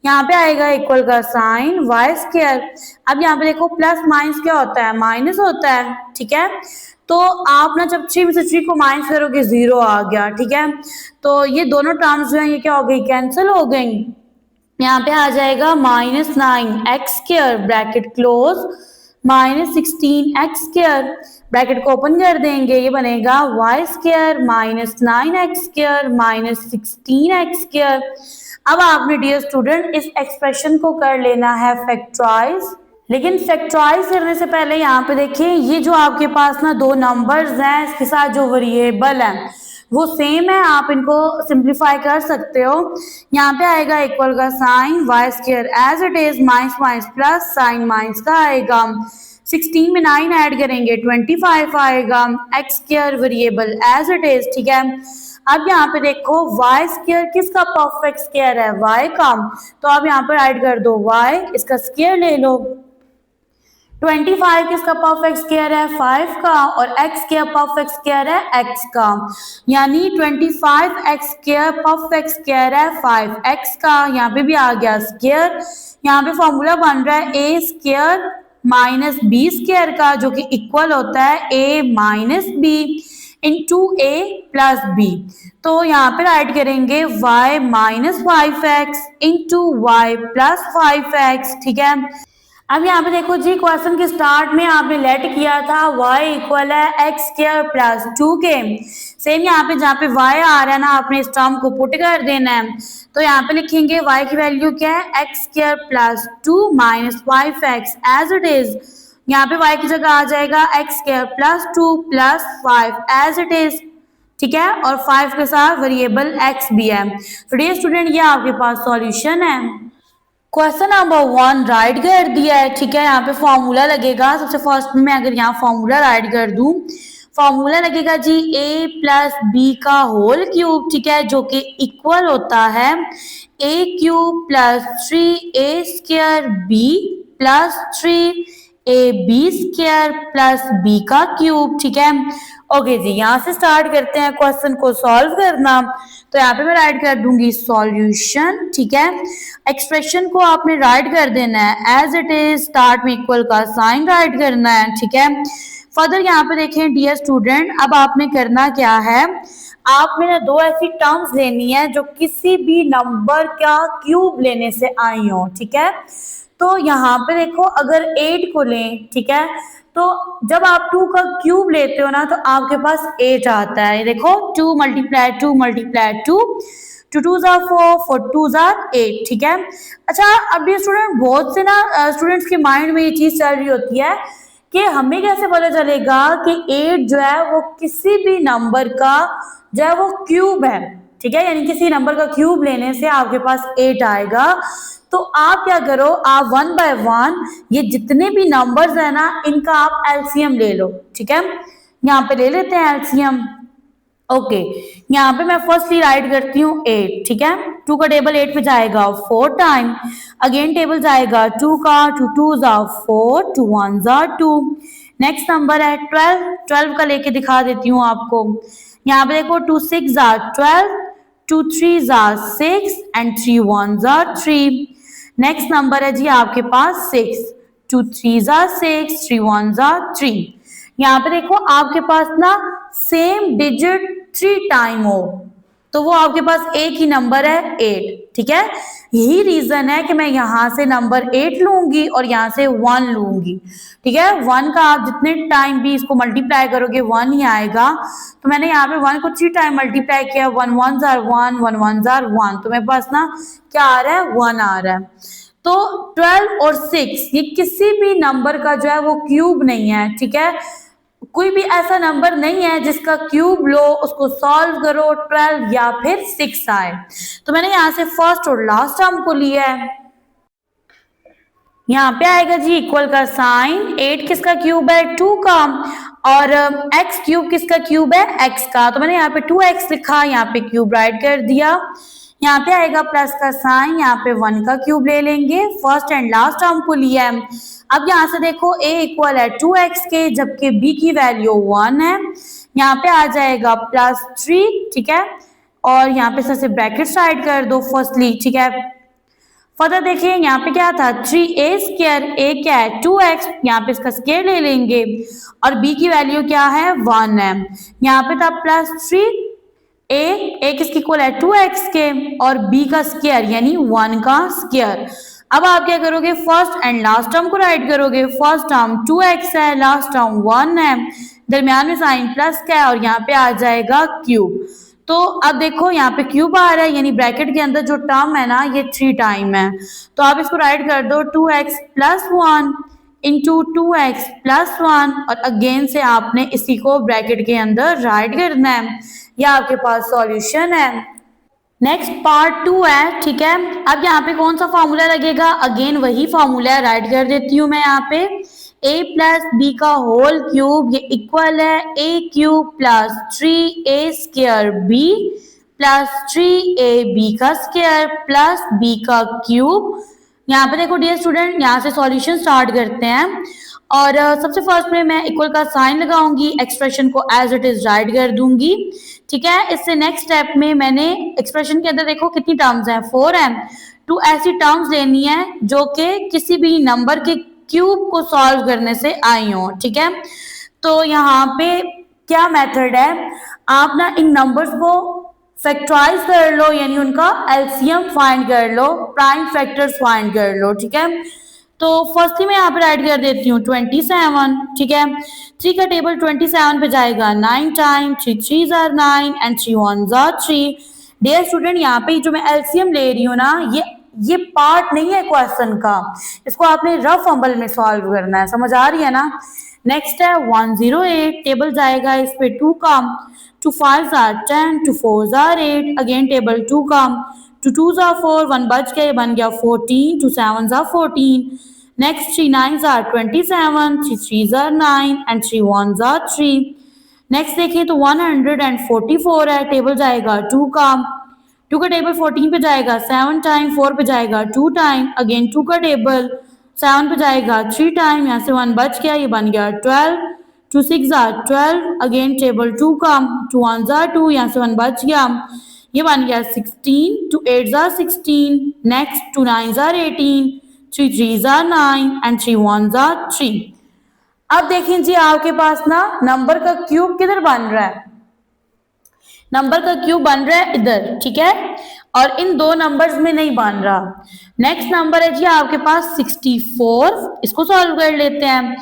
यहाँ पे आएगा इक्वल का साइन y स्क्वायर। अब यहाँ पे देखो प्लस माइनस क्या होता है, माइनस होता है, ठीक है। तो आप ना जब 3 में से 3 को माइनस करोगे 0 आ गया, ठीक है। तो ये दोनों टर्म्स जो है ये क्या हो गई, कैंसिल हो गई। यहाँ पे आ जाएगा minus 9x square, bracket close, minus 16x square, bracket को ओपन कर देंगे, ये बनेगा y square minus 9x square minus 16x square. अब आपने डियर स्टूडेंट इस एक्सप्रेशन को कर लेना है फैक्टराइज, लेकिन फैक्टराइज करने से पहले यहाँ पे देखिए ये जो आपके पास ना दो नंबर्स हैं, इसके साथ जो वेरिएबल है वो सेम है, आप इनको सिंप्लीफाई कर सकते हो। यहाँ पे आएगा इक्वल का sign y square as it is, minus minus plus, sign minus का आएगा, 16 में 9 ऐड करेंगे 25 आएगा, x square variable as it is, ठीक है। अब यहाँ पे देखो y स्क्वायर किसका परफेक्ट स्क्वायर है, y का, तो आप यहाँ पे ऐड कर दो y, इसका स्क्वायर ले लो। 25 किसका परफेक्ट स्क्वायर है, 5 का, और x का परफेक्ट स्क्वायर है x का, यानी 25x स्क्वायर परफेक्ट स्क्वायर है 5x का। यहाँ पे भी आ गया स्क्वायर, यहाँ पे फॉर्मूला बन रहा है a square minus b square का, जो कि इक्वल होता है a minus b into a plus b. तो यहाँ पे राइट करेंगे y minus 5x into y plus 5x, ठीक है। अब यहाँ पे देखो जी क्वेश्चन के स्टार्ट में आपने लेट किया था y इक्वल है x स्क्वायर प्लस 2 के, सेम यहाँ पे जहाँ पे y आ रहा है ना आपने इस टर्म को पुट कर देना है। तो यहाँ पे लिखेंगे y की वैल्यू क्या है, x square plus 2 minus 5x as it is, यहाँ पे y की जगह आ जाएगा x square plus 2 plus 5 as it is, ठीक है। और 5 के साथ वेरिएबल x भी है। तो डियर स्टूडेंट ये आपके पास सॉल्यूशन है। क्वेश्चन नंबर 1 राइट कर दिया है, ठीक है। यहाँ पे फॉर्मूला लगेगा, सबसे फर्स्ट में मैं अगर यहाँ फॉर्मूला राइट कर दूं, फॉर्मूला लगेगा जी a प्लस बी का होल क्यूब, ठीक है, जो कि इक्वल होता है a cube plus 3a square b plus 3ab square plus b का क्यूब, ठीक है। ओके जी, यहाँ से स्टार्ट करते हैं क्वेश्चन को सॉल्व करना। तो यहाँ पे मैं राइट कर दूंगी सॉल्यूशन, ठीक है। एक्सप्रेशन को आपने राइट कर देना है एज इट इज, स्टार्ट में इक्वल का साइन राइट करना है, ठीक है। फर्दर यहाँ पे देखें डियर स्टूडेंट, अब आपने करना क्या है, आपने ना दो ऐसी टर्म्स लेनी है जो किसी भी नंबर का क्यूब लेने से आई हो, ठीक है। तो यहाँ पे देखो अगर 8 को लें, ठीक है, तो जब आप 2 का क्यूब लेते हो ना तो आपके पास 8 आता है। देखो 2 मल्टीप्लाई 2 मल्टीप्लाई 2, 2 2 ज़ा 4, 4 2 ज़ा 8, ठीक है। अच्छा अब ये स्टूडेंट बहुत से ना स्टूडेंट्स के माइंड में ये चीज चल रही होती है कि हमें कैसे पता चलेगा कि 8 जो है वो किसी भी नंबर का जो है वो क्यूब है, ठीक है, यानी किसी नंबर का क्यूब लेने से आपके पास 8 आएगा। तो आप क्या करो, आप 1 बाय 1 ये जितने भी नंबर्स है ना इनका आप एलसीएम ले लो, ठीक है। यहाँ पे ले लेते हैं एलसीएम। ओके, यहाँ पे मैं फर्स्टली राइट करती हूँ 8, ठीक है। 2 का टेबल 8 पे जाएगा 4 टाइम, अगेन टेबल जाएगा 2 का, 2 2 ज़ा 4, 2 1 ज़ा 2। नेक्स्ट नंबर है 12, 12 का लेके दिखा देती हूँ आपको। यहाँ पे देखो 2 6 ज़ा 12, 2 3 ज़ा 6 एंड 3 1 ज़ा 3। नेक्स्ट नंबर है जी आपके पास 6, 2 3 ज़ा 6, 3 1 ज़ा 3। यहाँ पे देखो आपके पास ना सेम डिजिट 3 टाइम हो तो वो आपके पास एक ही नंबर है 8, ठीक है। यही रीजन है कि मैं यहाँ से नंबर 8 लूंगी और यहाँ से 1 लूंगी, ठीक है। 1 का आप जितने टाइम भी इसको मल्टीप्लाई करोगे 1 ही आएगा। तो मैंने यहाँ पे 1 को 3 टाइम मल्टीप्लाई किया, 1 1 ज़ा 1, 1 1 ज़ा 1, तो मेरे पास ना क्या आ रहा है, 1 आ रहा है। तो 12 और 6 ये किसी भी नंबर का जो है वो क्यूब नहीं है, ठीक है। कोई भी ऐसा नंबर नहीं है जिसका क्यूब लो, उसको सॉल्व करो 12 या फिर 6 आए। तो मैंने यहाँ से फर्स्ट और लास्ट टर्म को लिया है। यहाँ पे आएगा जी इक्वल का साइन, 8 किसका क्यूब है 2 का, और x क्यूब किसका क्यूब है x का, तो मैंने यहाँ पे 2x लिखा, यहाँ पे क्यूब राइट कर दिया। यहाँ पे आएगा प्लस का साइन, यहाँ पे 1 का क्यूब ले लेंगे, फर्स्ट एंड लास्ट टर्म को लिया है। अब यहाँ से देखो a इक्वल है 2x के, जबकि b की वैल्यू 1 है। यहाँ पे आ जाएगा +3, ठीक है, और यहाँ पे सबसे ब्रैकेट साइड कर दो फर्स्टली, ठीक है। फर्दर देखिए यहाँ पे क्या था 3a², a क्या है 2x, यहाँ पे इसका स्क्वायर ले लेंगे, और b की वैल्यू क्या है 1 है। यहाँ पे था +3, a किसकी इक्वल है 2x के, और b का स्क्वायर यानी 1 का स्क्वायर। अब आप क्या करोगे, फर्स्ट एंड लास्ट टर्म को राइट करोगे। फर्स्ट टर्म 2x है, लास्ट टर्म 1 है, दरमियान में साइन प्लस का है, और यहाँ पे आ जाएगा क्यूब। तो अब देखो यहाँ पे क्यूब आ रहा है, यानी ब्रैकेट के अंदर जो टर्म है ना ये 3 टाइम है, तो आप इसको राइट कर दो 2x + 1 इंटू 2x + 1, और अगेन से आपने इसी को ब्रैकेट के अंदर राइट करना है। यह आपके पास सॉल्यूशन है। नेक्स्ट पार्ट 2 है, ठीक है। अब यहाँ पे कौन सा फॉर्मूला लगेगा, अगेन वही फॉर्मूला राइट कर देती हूँ मैं यहाँ पे, a + b का होल क्यूब ये इक्वल है a³ + 3a² b + 3ab का स्क्वायर प्लस b का क्यूब। यहाँ पे देखो डियर स्टूडेंट, यहाँ से सॉल्यूशन स्टार्ट करते हैं, और सबसे फर्स्ट में मैं इक्वल का साइन लगाऊंगी, एक्सप्रेशन को एज इट इज राइट कर दूंगी, ठीक है। इससे नेक्स्ट स्टेप में मैंने एक्सप्रेशन के अंदर देखो कितनी टर्म्स हैं 4 है, 2 ऐसी टर्म्स लेनी है जो कि किसी भी नंबर के क्यूब को सॉल्व करने से आई हो, ठीक है। तो यहाँ पे क्या मेथड है, आप ना इन नंबर्स को फैक्टराइज कर लो, यानी उनका एलसीएम फाइंड कर लो, प्राइम फैक्टर्स फाइंड कर लो, ठीक है। तो फर्स्टली मैं यहाँ पे राइट कर देती हूँ 27, ठीक है। 3 का टेबल 27 पे जाएगा 9 time, 3 3s are 9 and 3 1s are 3। Dear student यहाँ पे जो मैं एलसीएम ले रही हूँ ना, ये पार्ट नहीं है क्वेश्चन का, इसको आपने रफ अमल में सॉल्व करना है, समझ आ रही है ना। नेक्स्ट है 108, टेबल जाएगा इस पे 2 का, 2 5s are 10, 2 4s are 8, again table 2 का, 2 2s are 4, 1 बच गया, ये बन गया 14, 2 7s are 14। Next 3 9s are 27, 3 3s are 9 and 3 1s are 3। Next देखिए तो 144 है, टेबल जाएगा 2 का, 2 का टेबल 14 पे जाएगा 7 टाइम, 4 पे जाएगा 2 टाइम, अगेन 2 का टेबल 7 पे जाएगा 3 टाइम, यहाँ से 1 बच गया, ये बन गया 12, 2 6s are 12, अगेन टेबल 2 का, 2 1s are 2, यहाँ से 1 बच गया, ये बन गया 16, 2 8s are 16, next 2 9s are 18, 3 3s are 9 and 3 1s are 3। अब देखिए जी आपके पास ना नंबर का क्यूब किधर बन रहा है, नंबर का क्यूब बन रहा है इधर, ठीक है, और इन दो नंबर्स में नहीं बन रहा। नेक्स्ट नंबर है जी आपके पास 64, इसको सॉल्व कर लेते हैं।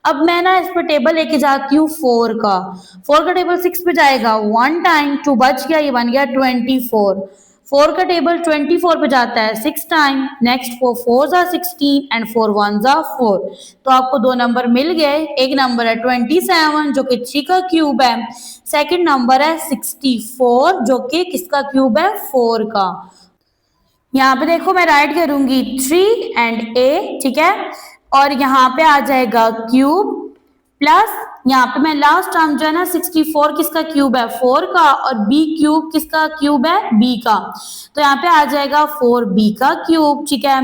अब मैं ना इस पर टेबल लेके जाती हूँ 4 का टेबल 6 पे जाएगा 1 टाइम, 2 बच गया, ये बन गया 24, 4 का टेबल 24 पे जाता है 6 time, next 4 4s are 16 and 4 1s are 4। तो आपको दो नंबर मिल गए, एक नंबर है 27 जो कि 3 का क्यूब है, सेकंड नंबर है 64 जो कि किसका क्यूब है 4 का। यहाँ पे देखो मैं राइट करूंगी 3 and a, ठीक है, और यहाँ पे आ जाएगा क्यूब प्लस यहाँ पे मैं लास्ट टर्म जो है ना 64 किसका क्यूब है 4 का, और b क्यूब किसका क्यूब है b का, तो यहाँ पे आ जाएगा 4b का क्यूब, ठीक है।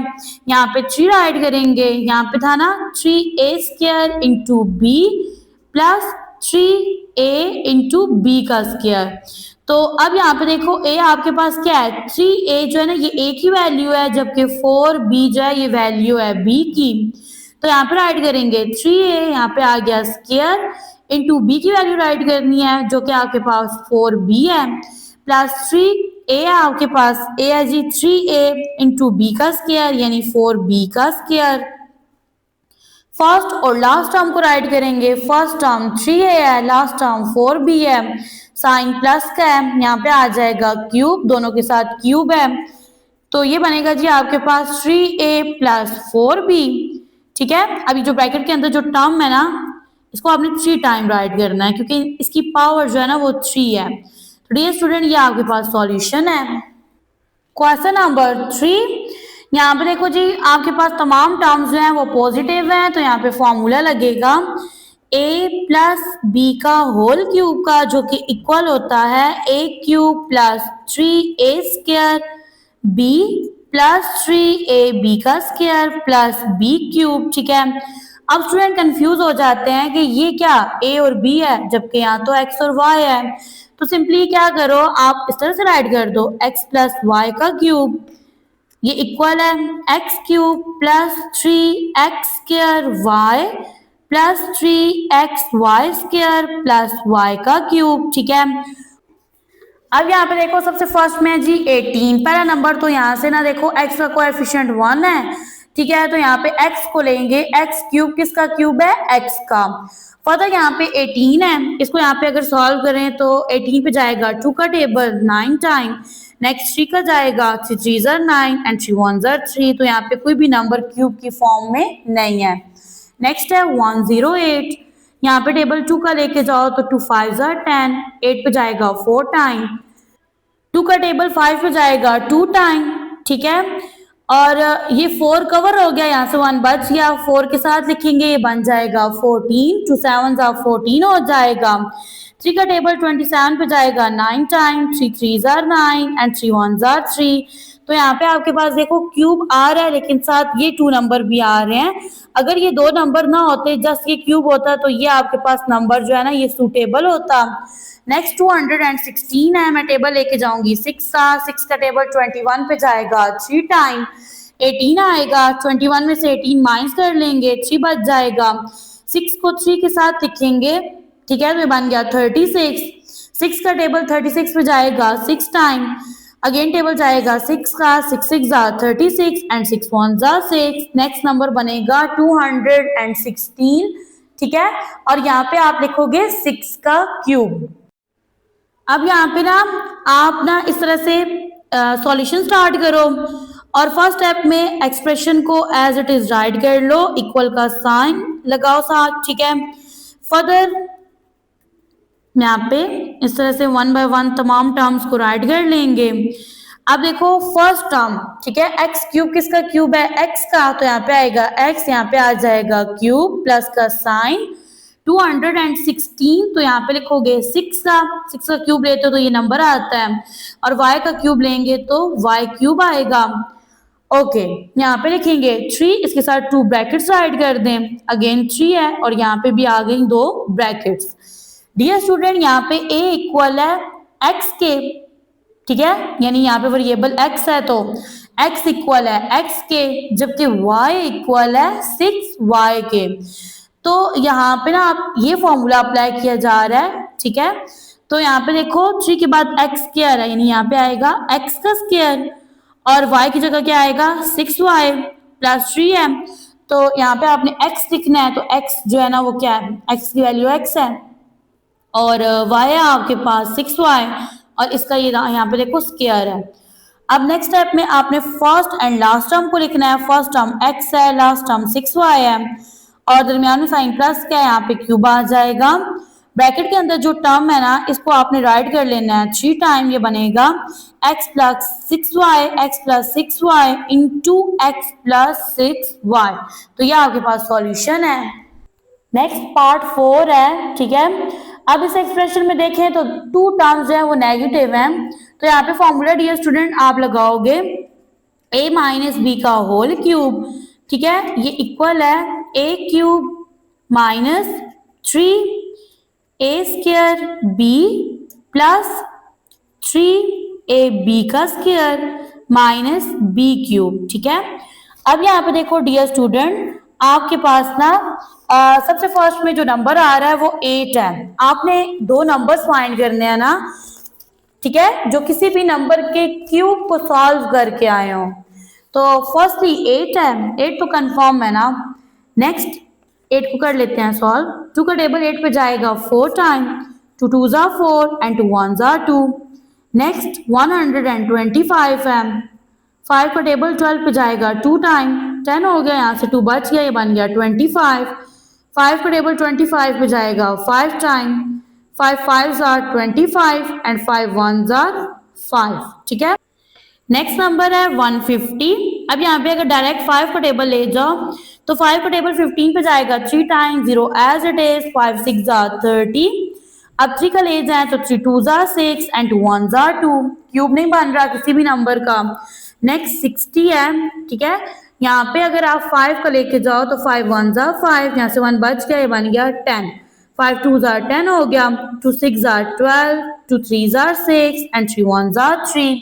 यहाँ पे 3 राइट करेंगे, यहाँ पे था ना 3a² into b plus 3a into b का स्क्वायर। तो अब यहाँ पे देखो a आपके पास क्या है 3a जो है ना ये a की वैल्यू है, जबकि 4b जो है ये वैल्यू है b की, तो यहाँ पे राइट करेंगे 3a, यहाँ पे आ गया स्क्वायर इंटू b की वैल्यू राइट करनी है जो कि आपके पास 4b है, प्लस 3a आपके पास a है जी 3a इंटू b का स्क्वायर यानी 4b का स्क्वायर। फर्स्ट और लास्ट टर्म को राइट करेंगे, फर्स्ट टर्म 3a है, लास्ट टर्म 4b है, साइन प्लस का है, यहाँ पे आ जाएगा क्यूब, दोनों के साथ क्यूब है, तो ये बनेगा जी आपके पास 3a प्लस 4b, ठीक है। अभी जो ब्रैकेट के अंदर जो टर्म है ना इसको आपने 3 टाइम राइट करना है क्योंकि इसकी पावर जो है ना वो 3 है। तो डियर स्टूडेंट ये आपके पास सॉल्यूशन है। क्वेश्चन नंबर 3, यहाँ पे देखो जी आपके पास तमाम टर्म्स जो हैं वो पॉजिटिव हैं, तो यहाँ पे फॉर्मूला लगेगा a प्लस बी का होल क्यूब का, जो कि इक्वल होता है a cube plus 3a square b plus 3ab का स्क्वायर प्लस b क्यूब। ठीक है, अब स्टूडेंट कंफ्यूज हो जाते हैं कि ये क्या a और b है जबकि यहाँ तो x और y है। तो सिंपली क्या करो, आप इस तरह से राइट कर दो x प्लस वाई का क्यूब, ये इक्वल है x cube plus 3x square y plus 3xy square plus y का क्यूब। ठीक है, अब यहाँ पे देखो सबसे फर्स्ट में जी 18, पहला नंबर तो यहाँ से ना देखो x का कोएफिशिएंट 1 है। ठीक है, तो यहाँ पे x को लेंगे, x क्यूब किसका क्यूब है, x का। फर्दर यहाँ पे 18 है, इसको यहाँ पे अगर सॉल्व करें तो 18 पे जाएगा 2 का टेबल 9 टाइम, नेक्स्ट 3 का जाएगा 3 3 9 एंड 3 1 3, तो यहाँ पे कोई भी नंबर क्यूब की फॉर्म में नहीं है। नेक्स्ट है 108, यहाँ पे टेबल 2 का लेके जाओ तो 2 5 10, 8 पे जाएगा 4 टाइम, 2 का टेबल 5 पे जाएगा 2 टाइम। ठीक है, और ये 4 कवर हो गया, यहाँ से 1 बच गया, 4 के साथ लिखेंगे ये बन जाएगा 14, 2 7 14 हो जाएगा। 3 का टेबल 27 पे जाएगा 9 टाइम, 3 3 9 एंड 3 1 3। तो यहाँ पे आपके पास देखो क्यूब आ रहा है लेकिन साथ ये 2 नंबर भी आ रहे हैं। अगर ये 2 नंबर ना होते, जस्ट ये क्यूब होता, तो ये आपके पास नंबर जो है ना ये सूटेबल होता। नेक्स्ट 216 है, मैं टेबल लेके जाऊंगी 6 का टेबल 21 पे जाएगा 3 टाइम, 18 आएगा, 21 में से 18 माइनस कर लेंगे, 3 बच जाएगा, 6 को 3 के साथ लिखेंगे। ठीक है, तो ये बन गया 36, 6 का टेबल 36 पे जाएगा 6 टाइम, अगेन टेबल जाएगा 6 का, 6 6 36 एंड 6 1 6, नेक्स्ट नंबर बनेगा 216। ठीक है, और यहाँ पे आप लिखोगे 6 का क्यूब। अब यहाँ पे ना आप ना इस तरह से सॉल्यूशन स्टार्ट करो और फर्स्ट स्टेप में एक्सप्रेशन को एज इट इज राइट कर लो, इक्वल का साइन लगाओ साथ। ठीक है, फर्दर यहाँ पे इस तरह से 1 बाय 1 तमाम टर्म्स को राइट कर लेंगे। अब देखो फर्स्ट टर्म, ठीक है, एक्स क्यूब किसका क्यूब है, एक्स का, तो यहाँ पे आएगा एक्स, यहाँ पे आ जाएगा क्यूब प्लस का साइन 216, तो यहाँ पे लिखोगे 6 का क्यूब लेते हो तो ये नंबर आता है, और y का क्यूब लेंगे तो y क्यूब आएगा। ओके, यहाँ पे लिखेंगे 3, इसके साथ 2 ब्रैकेट्स राइट कर दें, अगेन 3 है और यहाँ पे भी आ गई 2 ब्रैकेट्स। डियर स्टूडेंट यहाँ पे a इक्वल है x के, ठीक है, यानी यहाँ पे वेरिएबल x है तो x इक्वल है x के, जबकि y इक्वल है 6y के। तो यहाँ पे ना आप ये फॉर्मूला अप्लाई किया जा रहा है। ठीक है, तो यहाँ पे देखो 3 के बाद x स्क्वायर है, यानी यहाँ पे आएगा x का स्क्वायर, और y की जगह क्या आएगा 6y प्लस 3 है, तो यहाँ पे आपने x लिखना है, तो x जो है ना वो क्या है, x की वैल्यू x है और y है आपके पास 6y, और इसका ये यहाँ पे देखो स्क्वायर है। अब नेक्स्ट स्टेप में आपने फर्स्ट एंड लास्ट टर्म को लिखना है, फर्स्ट टर्म x है, लास्ट टर्म 6y है, और दरमियान में साइन प्लस क्या है, यहाँ पे क्यूब आ जाएगा। ब्रैकेट के अंदर जो टर्म है ना इसको आपने राइट कर लेना है 3 टाइम, ये बनेगा x plus 6y into x plus 6y, तो ये आपके पास सॉल्यूशन है। नेक्स्ट पार्ट 4 है। ठीक है, अब इस एक्सप्रेशन में देखें तो 2 टर्म्स जो है वो नेगेटिव हैं, तो यहाँ पे फॉर्मूला डियर स्टूडेंट आप लगाओगे a माइनस बी का होल क्यूब। ठीक है, ये इक्वल है a cube minus 3a square b plus 3ab का स्क्वायर माइनस b क्यूब। ठीक है, अब यहाँ पे देखो डियर स्टूडेंट आपके पास ना सबसे फर्स्ट में जो नंबर आ रहा है वो 8 है, आपने 2 नंबर्स फाइंड करने हैं ना। ठीक है, जो किसी भी नंबर के क्यूब को सॉल्व करके आए हो, तो फर्स्टली 8 है, 8 तो कंफर्म है ना। नेक्स्ट 8 को कर लेते हैं सॉल्व, 2 का टेबल 8 पे जाएगा 4 टाइम, 2 2 4 एंड 2 1 2। नेक्स्ट 125 है, 5 का टेबल 12 पे जाएगा 2 टाइम, 10 हो गया, यहाँ से 2 बच गया, ये बन गया 25। 5 का टेबल 25 पे जाएगा 5 time, 5 5s are 25 and 5 1s are 5, ठीक है। नेक्स्ट नंबर है 150। अब यहाँ पे अगर डायरेक्ट 5 का टेबल ले जाओ तो 5 का टेबल 15 पे जाएगा 3 time, 0 as it is, 5 6 are 30। अब 3 का ले जाए तो 3 2s are 6 and 2 1s are 2, cube नहीं बन रहा किसी भी नंबर का। नेक्स्ट 60 है, ठीक है। यहाँ पे अगर आप 5 का लेके जाओ तो 5 1s आर 5, यहाँ से 1 बच गया, ये बन गया 10, 5 2s आर 10 हो गया, 2 6 are 12, 2 3s are 6 and 3 1s are 3।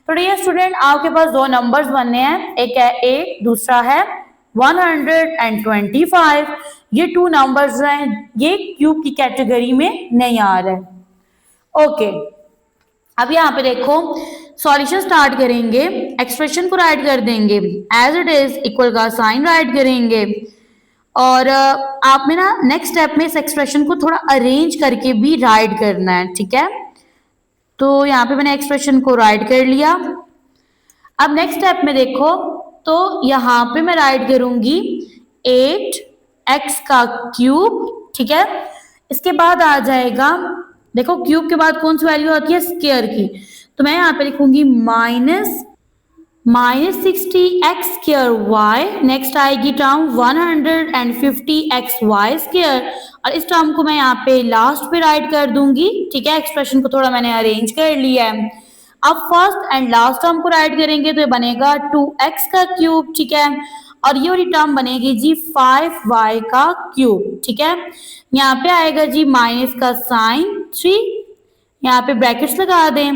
तो डियर स्टूडेंट आपके पास दो नंबर्स बनने हैं, एक है 8, दूसरा है 125। ये टू नंबर्स हैं, ये क्यूब की कैटेगरी में नहीं आ रहे। ओके, अब यहाँ पे देखो सॉल्यूशन स्टार्ट करेंगे, एक्सप्रेशन को राइट कर देंगे एज इट इज, इक्वल का साइन राइट करेंगे और आप में ना नेक्स्ट स्टेप में इस एक्सप्रेशन को थोड़ा अरेंज करके भी राइट करना है, ठीक है। तो यहाँ पे मैंने एक्सप्रेशन को राइट कर लिया। अब नेक्स्ट स्टेप में देखो तो यहाँ पे मैं राइट करूंगी 8x का क्यूब, ठीक है। इसके बाद आ जाएगा, देखो क्यूब के बाद कौन सी वैल्यू आती है, स्क्वायर की, तो मैं यहाँ पे लिखूंगी -60x स्क्वायर वाई। नेक्स्ट आएगी टर्म 150x वाई स्क्वायर और इस टर्म को मैं यहाँ पे लास्ट पे राइट कर दूंगी, ठीक है। एक्सप्रेशन को थोड़ा मैंने अरेंज कर लिया है। अब फर्स्ट एंड लास्ट टर्म को राइट करेंगे तो ये बनेगा 2x का क्यूब, ठीक है। और ये वाली टर्म बनेगी जी 5y का क्यूब, ठीक है। यहाँ पे आएगा जी माइनस का साइन 3, यहाँ पे ब्रैकेट्स लगा दें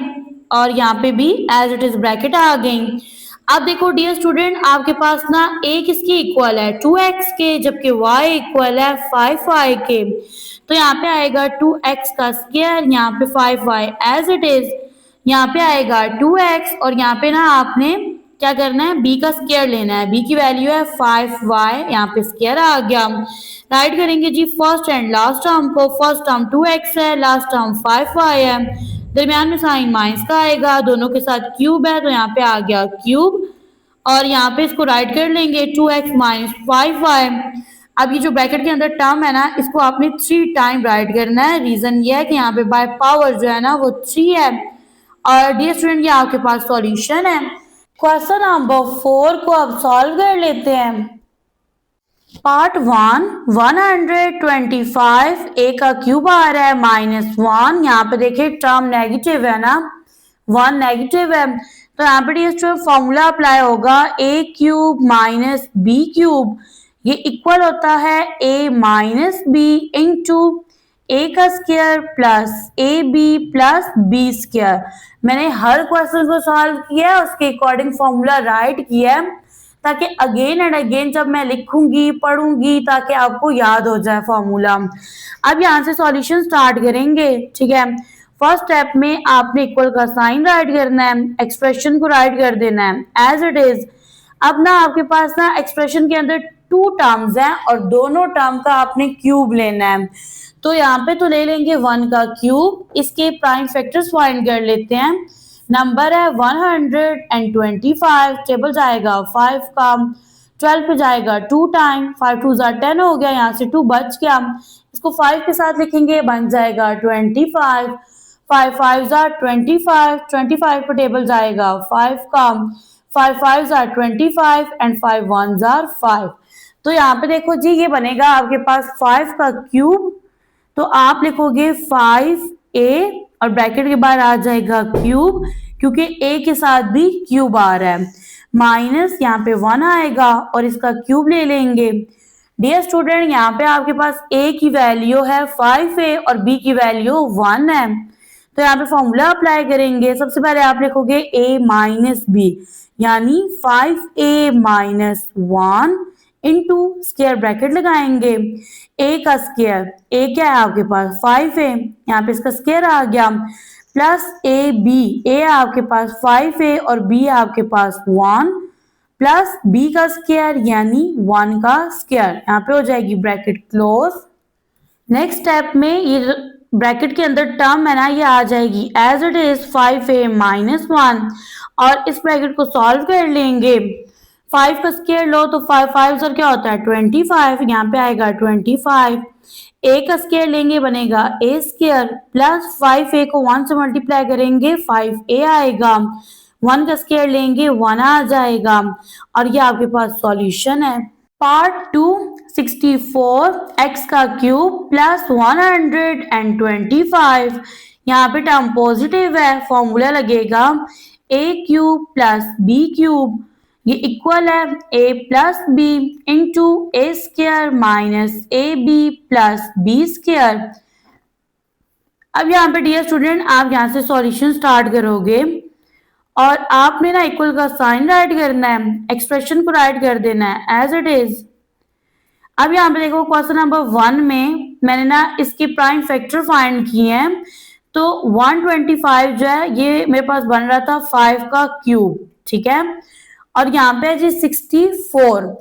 और यहाँ पे भी एज इट इज ब्रैकेट आ गई। अब देखो डियर स्टूडेंट आपके पास ना a किसके इक्वल है, 2x के, जबकि y इक्वल है 5y के। तो यहाँ पे आएगा 2x का स्क्वायर, यहाँ पे 5y एज इट इज, यहाँ पे आएगा 2x और यहाँ पे ना आपने क्या करना है, b का स्क्वायर लेना है। b की वैल्यू है 5y, यहाँ पे स्क्वायर आ गया। राइट करेंगे जी फर्स्ट एंड लास्ट टर्म को, फर्स्ट टर्म 2x है, लास्ट टर्म 5y है, दरमियान में साइन माइनस का आएगा, दोनों के साथ क्यूब है तो यहाँ पे आ गया क्यूब और यहाँ पे इसको राइट कर लेंगे 2x माइनस 5y। अब ये जो ब्रैकेट के अंदर टर्म है ना इसको आपने 3 टाइम राइट करना है। रीजन ये है कि यहाँ पे बाय पावर जो है ना वो 3 है। और डियर स्टूडेंट ये आपके पास सॉल्यूशन है। क्वेश्चन नंबर 4 को अब सॉल्व कर लेते हैं। पार्ट 1 125 a का क्यूब आ रहा है -1, यहाँ पे देखिए टर्म नेगेटिव है ना, 1 नेगेटिव है तो यहाँ पे ये फॉर्मूला अप्लाई होगा a cube minus b cube, ये इक्वल होता है a minus b into a का square plus ab plus b square. मैंने हर क्वेश्चन को सॉल्व किया है, उसके अकॉर्डिंग फॉर्मूला राइट किया है ताकि अगेन एंड अगेन जब मैं लिखूंगी पढ़ूंगी ताकि आपको याद हो जाए फॉर्मूला। अब यहाँ से सॉल्यूशन स्टार्ट करेंगे, ठीक है। फर्स्ट स्टेप में आपने इक्वल का साइन राइट करना है, एक्सप्रेशन को राइट कर देना है एज इट इज। अब ना आपके पास ना एक्सप्रेशन के अंदर 2 टर्म्स हैं और दोनों टर्म का आपने क्यूब लेना है। तो यहाँ पे तो ले लेंगे 1 का क्यूब, इसके प्राइम फैक्टर्स फाइंड कर लेते हैं। नंबर है 125, टेबल जाएगा 5 का, 12 पे जाएगा 2 टाइम, 5 2s आर 10 हो गया, यहाँ से 2 बच गया, इसको 5 के साथ लिखेंगे बन जाएगा 25, 5 5s आर 25, 25 पे टेबल जाएगा 5 का, 5 5s are 25 and 5 1s are 5। तो यहाँ पे देखो जी ये बनेगा आपके पास 5 का क्यूब, तो आप लिखोगे 5a और ब्रैकेट के बाहर आ जाएगा क्यूब क्योंकि a के साथ भी क्यूब आ रहा है, माइनस यहाँ पे 1 आएगा और इसका क्यूब ले लेंगे। डियर स्टूडेंट यहाँ पे आपके पास a की वैल्यू है 5a और b की वैल्यू 1 है, तो यहाँ पे फॉर्मूला अप्लाई करेंगे। सबसे पहले आप लिखोगे a माइनस b यानी 5a minus 1 into square bracket लगाएंगे, a का स्क्वायर, a क्या है आपके पास 5 है, यहाँ पे इसका स्क्वायर आ गया, प्लस a आपके पास 5 और b आपके पास 1 प्लस b का स्क्वायर यानी 1 का स्क्वायर, यहाँ पे हो जाएगी ब्रैकेट क्लोज। नेक्स्ट स्टेप में ये ब्रैकेट के अंदर टर्म है ना ये आ जाएगी as it is 5a minus 1 और इस ब्रैकेट को सॉल्व कर लेंगे। 5 का स्क्वायर लो तो 5 सर क्या होता है 25, यहाँ पे आएगा 25। ए का स्क्वायर लेंगे बनेगा ए स्क्वायर प्लस 5a को 1 से मल्टीप्लाई करेंगे 5a आएगा। 1 का स्क्वायर लेंगे 1 आ जाएगा और ये आपके पास सॉल्यूशन है। पार्ट 2 64 x का क्यूब प्लस 125। यहाँ पे टर्म पॉजिटिव है, फॉर्मूला लगेगा a cube plus b cube, ये इक्वल है a plus b into a square minus a b plus b square. अब यहाँ पे डियर स्टूडेंट आप यहाँ से सॉल्यूशन स्टार्ट करोगे और आपने ना इक्वल का साइन राइट करना है, एक्सप्रेशन को राइट कर देना है एज इट इज। अब यहाँ पे देखो क्वेश्चन नंबर 1 में मैंने ना इसके प्राइम फैक्टर फाइंड किए हैं, तो 125 जो है ये मेरे पास बन रहा था 5 का क्यूब, ठीक है, और यहाँ पे है जी 64।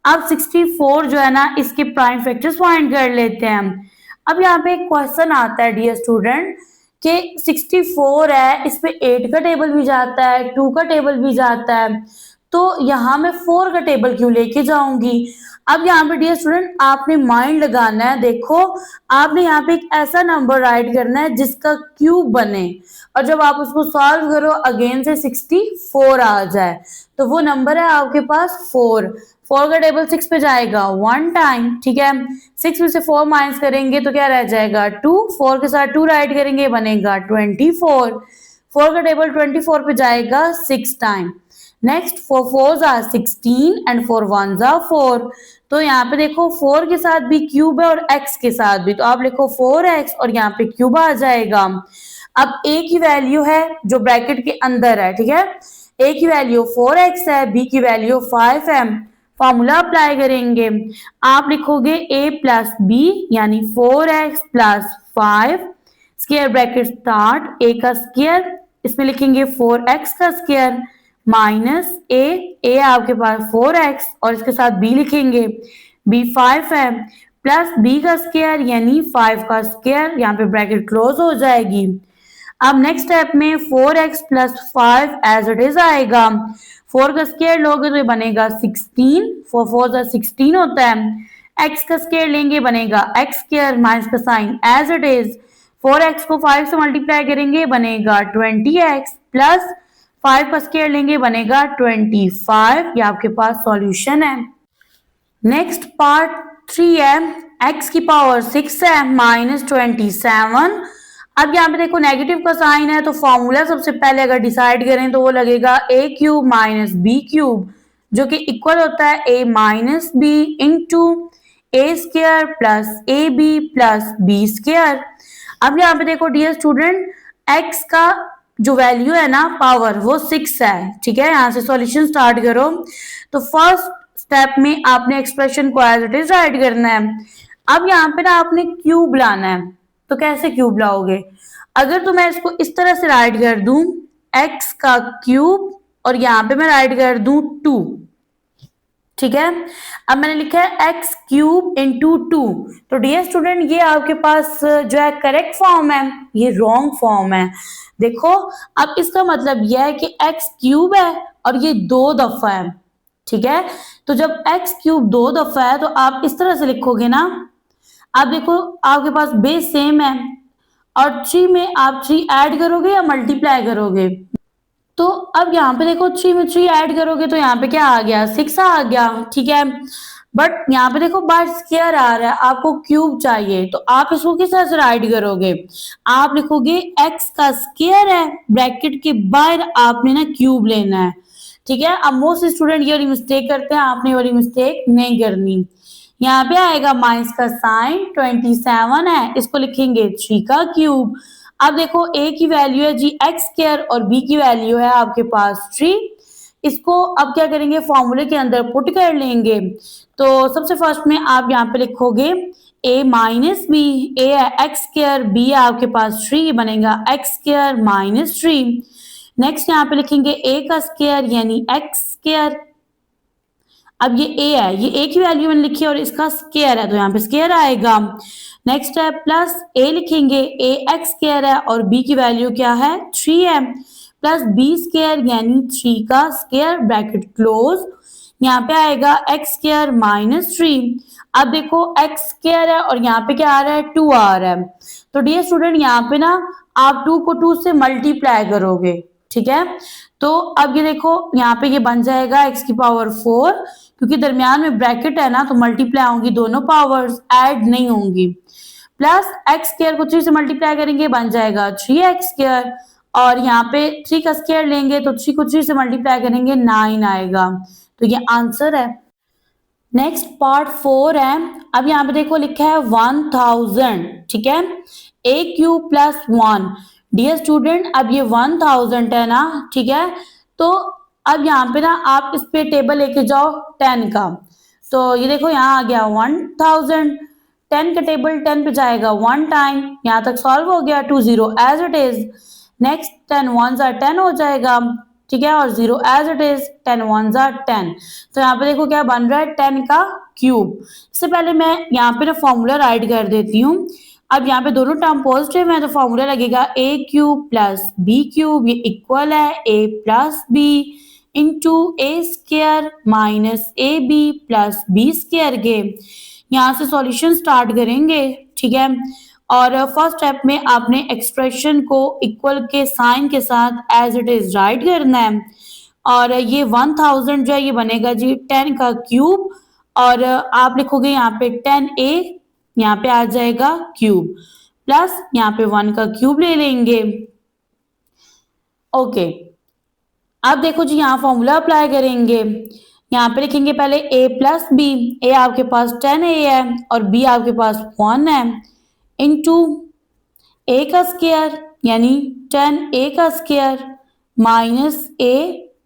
अब 64 जो है ना इसके प्राइम फैक्टर्स फाइंड कर लेते हैं। अब यहाँ पे एक क्वेश्चन आता है डियर स्टूडेंट कि 64 है, इस पे 8 का टेबल भी जाता है, 2 का टेबल भी जाता है, तो यहाँ मैं 4 का टेबल क्यों लेके जाऊंगी। अब यहाँ पे डियर स्टूडेंट आपने माइंड लगाना है, देखो आपने यहाँ पे एक ऐसा नंबर राइट करना है जिसका क्यूब बने और जब आप उसको सॉल्व करो अगेन से 64 आ जाए, तो वो नंबर है आपके पास 4। 4 का टेबल 6 पे जाएगा 1 टाइम, ठीक है, 6 में से 4 माइनस करेंगे तो क्या रह जाएगा 2, 4 के साथ 2 राइट करेंगे बनेगा 24। 4 का टेबल 24 पे जाएगा 6 time. Next 4 4s are 16 and 4 1s are 4। तो यहाँ पे देखो 4 के साथ भी क्यूब है और x के साथ भी, तो आप लिखो 4x और यहाँ पे क्यूब आ जाएगा। अब a की वैल्यू है जो ब्रैकेट के अंदर है, ठीक है, a की वैल्यू 4x है, b की वैल्यू 5 है, फॉर्मूला अप्लाई करेंगे, आप लिखोगे a प्लस बी यानी 4x plus 5 square bracket start, a का स्क्वायर इसमें लिखेंगे 4x का स्क्वायर माइनस ए आपके पास 4x और इसके साथ b लिखेंगे, b 5 है, प्लस b का स्क्वायर यानी 5 का स्क्वायर, यहाँ पे ब्रैकेट क्लोज हो जाएगी। अब नेक्स्ट स्टेप में 4x plus 5 as it is आएगा, 4 का स्क्वायर लोगे तो ये बनेगा 16, 4 4 16 होता है, x का स्क्वायर लेंगे बनेगा x स्क्वायर माइनस का sign as it is, 4x को 5 से मल्टीप्लाई करेंगे बनेगा 20x प्लस 5 का स्क्वायर लेंगे बनेगा 25, ये आपके पास सॉल्यूशन है। नेक्स्ट पार्ट 3 है, x की पावर 6 है माइनस 27। अब यहाँ पे देखो नेगेटिव का साइन है तो फॉर्मूला सबसे पहले अगर डिसाइड करें तो वो लगेगा a cube minus b cube जो कि इक्वल होता है a minus b into a square plus a b plus b square. अब यहाँ पे देखो डियर स्टूडेंट x का जो वैल्यू है ना पावर वो 6 है, ठीक है, यहाँ से सॉल्यूशन स्टार्ट करो, तो फर्स्ट स्टेप में आपने एक्सप्रेशन को एज इट इज राइट करना है। अब यहाँ पे ना आपने क्यूब लाना है, तो कैसे क्यूब लाओगे, अगर तो मैं इसको इस तरह से राइट कर दूं x का क्यूब और यहाँ पे मैं राइट कर दूं 2, ठीक है, अब मैंने लिखा है x क्यूब इंटू 2, तो डियर स्टूडेंट ये आपके पास जो है करेक्ट फॉर्म है, ये रॉन्ग फॉर्म है। देखो अब इसका मतलब यह है कि x क्यूब है और ये 2 दफा है, ठीक है, तो जब x क्यूब 2 दफा है तो आप इस तरह से लिखोगे ना, आप देखो आपके पास बेस सेम है और 3 में आप 3 ऐड करोगे या मल्टीप्लाई करोगे, तो अब यहाँ पे देखो 3 में 3 ऐड करोगे तो यहाँ पे क्या आ गया 6 आ गया, ठीक है, बट यहाँ पे देखो बार स्क्वायर आ रहा है, आपको क्यूब चाहिए, तो आप इसको किस तरह से राइट करोगे, आप लिखोगे x का स्क्वायर है ब्रैकेट के बाहर आपने ना क्यूब लेना है, ठीक है। अब मोस्ट स्टूडेंट ये वाली मिस्टेक करते हैं, आपने वाली मिस्टेक नहीं करनी। यहाँ पे आएगा माइनस का साइन 27 है, इसको लिखेंगे 3 का क्यूब। अब देखो a की वैल्यू है जी x स्क्वायर और b की वैल्यू है आपके पास 3, इसको अब क्या करेंगे फॉर्मूले के अंदर पुट कर लेंगे, तो सबसे फर्स्ट में आप यहाँ पे लिखोगे a माइनस बी, a है x स्क्वायर, b है आपके पास 3, बनेगा x स्क्वायर माइनस 3। नेक्स्ट यहाँ पे लिखेंगे a का स्क्वायर यानी x स्क्वायर, अब ये a है, ये a की वैल्यू मैंने लिखी है और इसका स्क्वायर है तो यहाँ पे स्क्वायर आएगा। नेक्स्ट है प्लस a लिखेंगे, a x स्क्वायर है और b की वैल्यू क्या है 3 है, प्लस b स्क्वायर यानी 3 का स्क्वायर ब्रैकेट क्लोज, यहाँ पे आएगा एक्स स्क्वायर माइनस 3। अब देखो एक्स स्क्वायर है और यहाँ पे क्या आ रहा है 2 आ रहा है, तो डियर स्टूडेंट यहाँ पे ना आप 2 को 2 से मल्टीप्लाई करोगे, ठीक है। तो अब ये देखो यहाँ पे ये बन जाएगा एक्स की पावर 4, क्योंकि दरमियान में ब्रैकेट है ना तो मल्टीप्लाई होंगी दोनों पावर्स, ऐड नहीं होंगी। प्लस एक्स स्क्वायर को 3 से मल्टीप्लाई करेंगे बन जाएगा 3x स्क्वायर, और यहाँ पे 3 का स्क्वायर लेंगे तो 3 को 3 से मल्टीप्लाई करेंगे 9 आएगा, तो ये आंसर है। नेक्स्ट पार्ट 4 है। अब यहाँ पे देखो लिखा है 1000, ठीक है, ए क्यूब प्लस 1। डियर स्टूडेंट अब ये 1000 है ना, ठीक है, तो अब यहाँ पे ना आप इस पे टेबल लेके जाओ 10 का, तो ये देखो यहाँ आ गया 1000, 10 का टेबल 10 पे जाएगा 1 टाइम, यहाँ तक सॉल्व हो गया, 2 0 as it is. Next 10 1s are 10 हो जाएगा, ठीक है, और 0 as it is, 10 1s are 10। तो यहाँ पे देखो क्या बन रहा है 10 का क्यूब। इससे पहले मैं यहाँ पे ना फॉर्मूला राइट कर देती हूँ। अब यहाँ पे दोनों टर्म पॉजिटिव है तो फॉर्मूला लगेगा a cube plus b cube, ये इक्वल है a plus b into a square minus a b plus b square के। यहाँ से सॉल्यूशन स्टार्ट करेंगे, ठीक है, और फर्स्ट स्टेप में आपने एक्सप्रेशन को इक्वल के साइन के साथ एज इट इज राइट करना है, और ये 1000 जो है ये बनेगा जी 10 का क्यूब, और आप लिखोगे यहाँ पे 10a, यहाँ पे आ जाएगा क्यूब, प्लस यहाँ पे 1 का क्यूब ले लेंगे। ओके, अब देखो जी यहाँ फॉर्मूला अप्लाई करेंगे। यहाँ पे लिखेंगे पहले a प्लस बी, ए आपके पास 10a है और b आपके पास 1 है, इंटू a का स्क्वायर यानी 10a का स्क्वायर माइनस a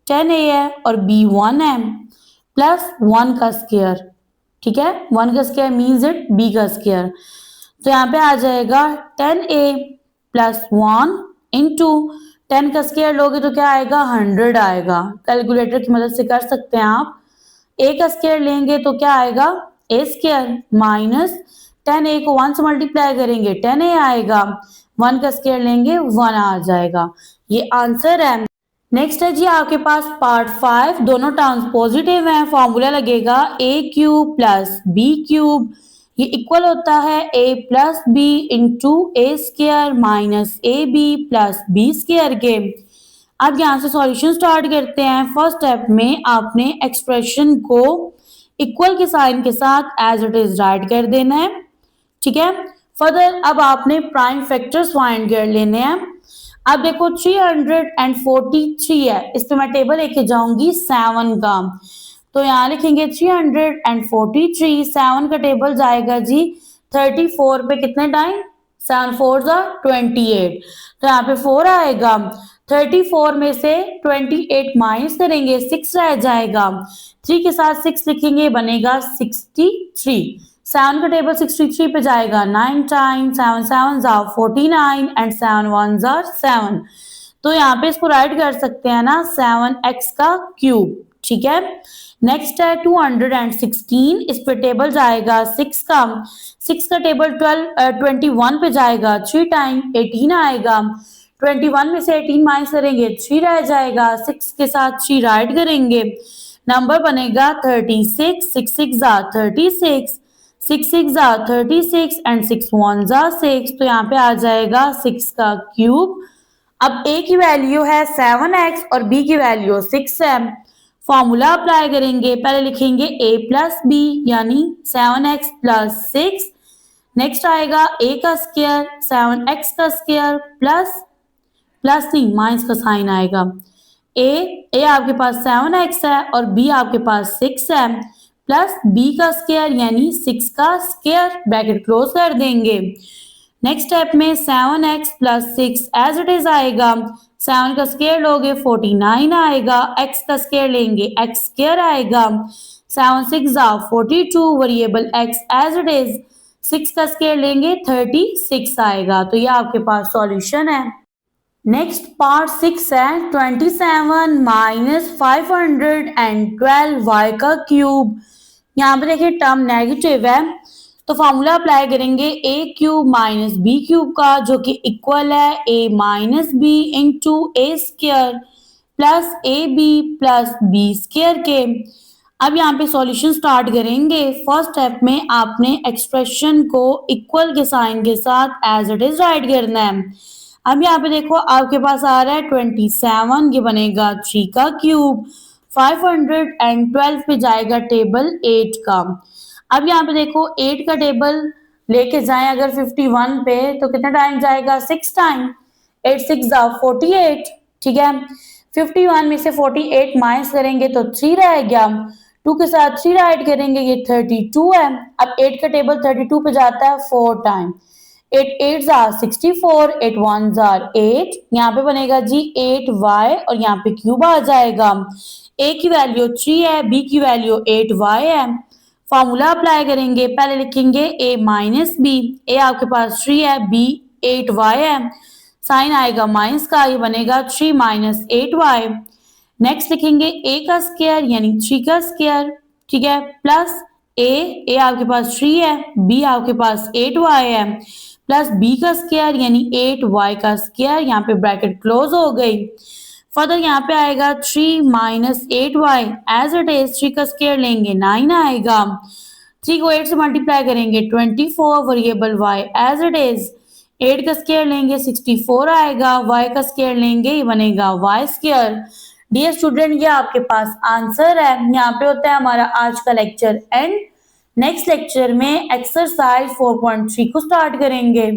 10a है और b 1 है, प्लस 1 का स्क्वायर, ठीक है, 1 का स्क्वायर मीन्स इट b का स्क्वायर। तो यहाँ पे आ जाएगा 10a प्लस 1 इंटू 10 का स्क्वायर लोगे तो क्या आएगा 100 आएगा। कैलकुलेटर की मदद से कर सकते हैं आप। a का स्क्वायर लेंगे तो क्या आएगा a स्क्वायर माइनस 10a को 1 से मल्टीप्लाई करेंगे 10a आएगा, 1 का स्क्वायर लेंगे 1 आ जाएगा। ये आंसर है। नेक्स्ट है जी आपके पास पार्ट 5, दोनों टर्म्स पॉजिटिव हैं, फॉर्मूला लगेगा a cube plus b cube, ये इक्वल होता है a plus b into a square minus a b plus b square के। अब यहाँ से सॉल्यूशन स्टार्ट करते हैं। फर्स्ट स्टेप में आपने एक्सप्रेशन को इक्वल के साइन के साथ एज इट इज राइट कर देना है, ठीक है। फर्दर अब आपने प्राइम फैक्टर्स फाइंड कर लेने हैं। अब देखो 343 है, इस पे मैं टेबल लेके जाऊंगी 7 का, तो यहाँ लिखेंगे 343, 7 का टेबल जाएगा जी 34 पे कितने टाइम, 7 4 28, तो यहाँ पे 4 आएगा। 34 में से 28 माइनस करेंगे 6 रह जाएगा, 3 के साथ 6 लिखेंगे बनेगा 63। 7 का टेबल 63 पे जाएगा 9 time, 7 7s are 49 and 7 1s are 7। तो यहाँ पे इसको राइट कर सकते हैं ना 7x का क्यूब, ठीक है। नेक्स्ट है 216, इस पे टेबल जाएगा 6 का टेबल 21 पे जाएगा 3 टाइम 18 आएगा, 21 में से 18 माइनस करेंगे 3 रह जाएगा, 6 के साथ 3 राइट करेंगे, नंबर बनेगा 36, 6 6 are 36, 6 6 are 36 and 6 1s are 6, तो यहाँ पे आ जाएगा 6 का क्यूब। अब a की वैल्यू है 7x और b की वैल्यू 6 है, फॉर्मूला अप्लाई करेंगे। पहले लिखेंगे a प्लस बी यानी 7x प्लस 6, नेक्स्ट आएगा a का स्क्वायर 7x का स्क्वायर प्लस नहीं माइनस का साइन आएगा, a आपके पास 7x है और b आपके पास 6 है, प्लस b का स्क्वायर यानी 6 का स्क्वायर, ब्रैकेट क्लोज कर देंगे। नेक्स्ट स्टेप में 7x plus 6 as it is आएगा, 7 का स्क्वायर लोगे 49 आएगा, x का स्क्वायर लेंगे x स्क्वायर आएगा, 7 6 are 42, variable x as it is, 6 का स्क्वायर लेंगे 36 आएगा, तो ये आपके पास सॉल्यूशन है। नेक्स्ट पार्ट 6 है 27 माइनस 512 y का क्यूब। यहाँ पे देखिए टर्म नेगेटिव है तो फॉर्मूला अप्लाई करेंगे a cube minus b cube का, जो कि इक्वल है a minus b into a square plus a b plus b square के। अब यहाँ पे सॉल्यूशन स्टार्ट करेंगे। फर्स्ट स्टेप में आपने एक्सप्रेशन को इक्वल के साइन के साथ एज इट इज राइट करना है। अब यहाँ पे देखो आपके पास आ रहा है 27, ये बनेगा 3 का क्यूब। 512 पे जाएगा टेबल 8 का। अब यहाँ पे देखो 8 का टेबल लेके जाएं अगर 51 पे तो कितना टाइम जाएगा, 6 टाइम। 8 6 48, ठीक है। 51 में से 48 माइनस करेंगे तो 3 रह गया। 2 के साथ 3 राइट करेंगे, ये 32 है। अब 8 का टेबल 32 पे जाता है 4 टाइम। 8 8 64, 8 1 8, यहाँ पे बनेगा जी 8y और यहाँ पे क्यूब आ जाएगा। a की वैल्यू 3 है, b की वैल्यू 8y है। फॉर्मूला अप्लाई करेंगे, पहले लिखेंगे a माइनस बी। a आपके पास 3 है, b 8y है, साइन आएगा माइनस का, ये बनेगा 3 माइनस 8y। नेक्स्ट लिखेंगे a का स्क्वायर यानी 3 का स्क्वायर, ठीक है, प्लस a आपके पास 3 है, b आपके पास 8y है, प्लस b का स्क्वायर यानी 8y का स्क्वायर, यहाँ पे ब्रैकेट क्लोज हो गई। फर्दर यहाँ पे आएगा 3 minus 8y as it is, 3 का स्क्वायर लेंगे 9 आएगा। 3 को 8 से मल्टीप्लाई करेंगे 24, variable y as it is. 8 का स्क्वायर लेंगे 64 आएगा, y का स्क्वायर लेंगे ये बनेगा y स्क्वायर। डियर स्टूडेंट, ये आपके पास आंसर है। यहाँ पे होता है हमारा आज का लेक्चर एंड। नेक्स्ट लेक्चर में एक्सरसाइज 4.3 को स्टार्ट करेंगे।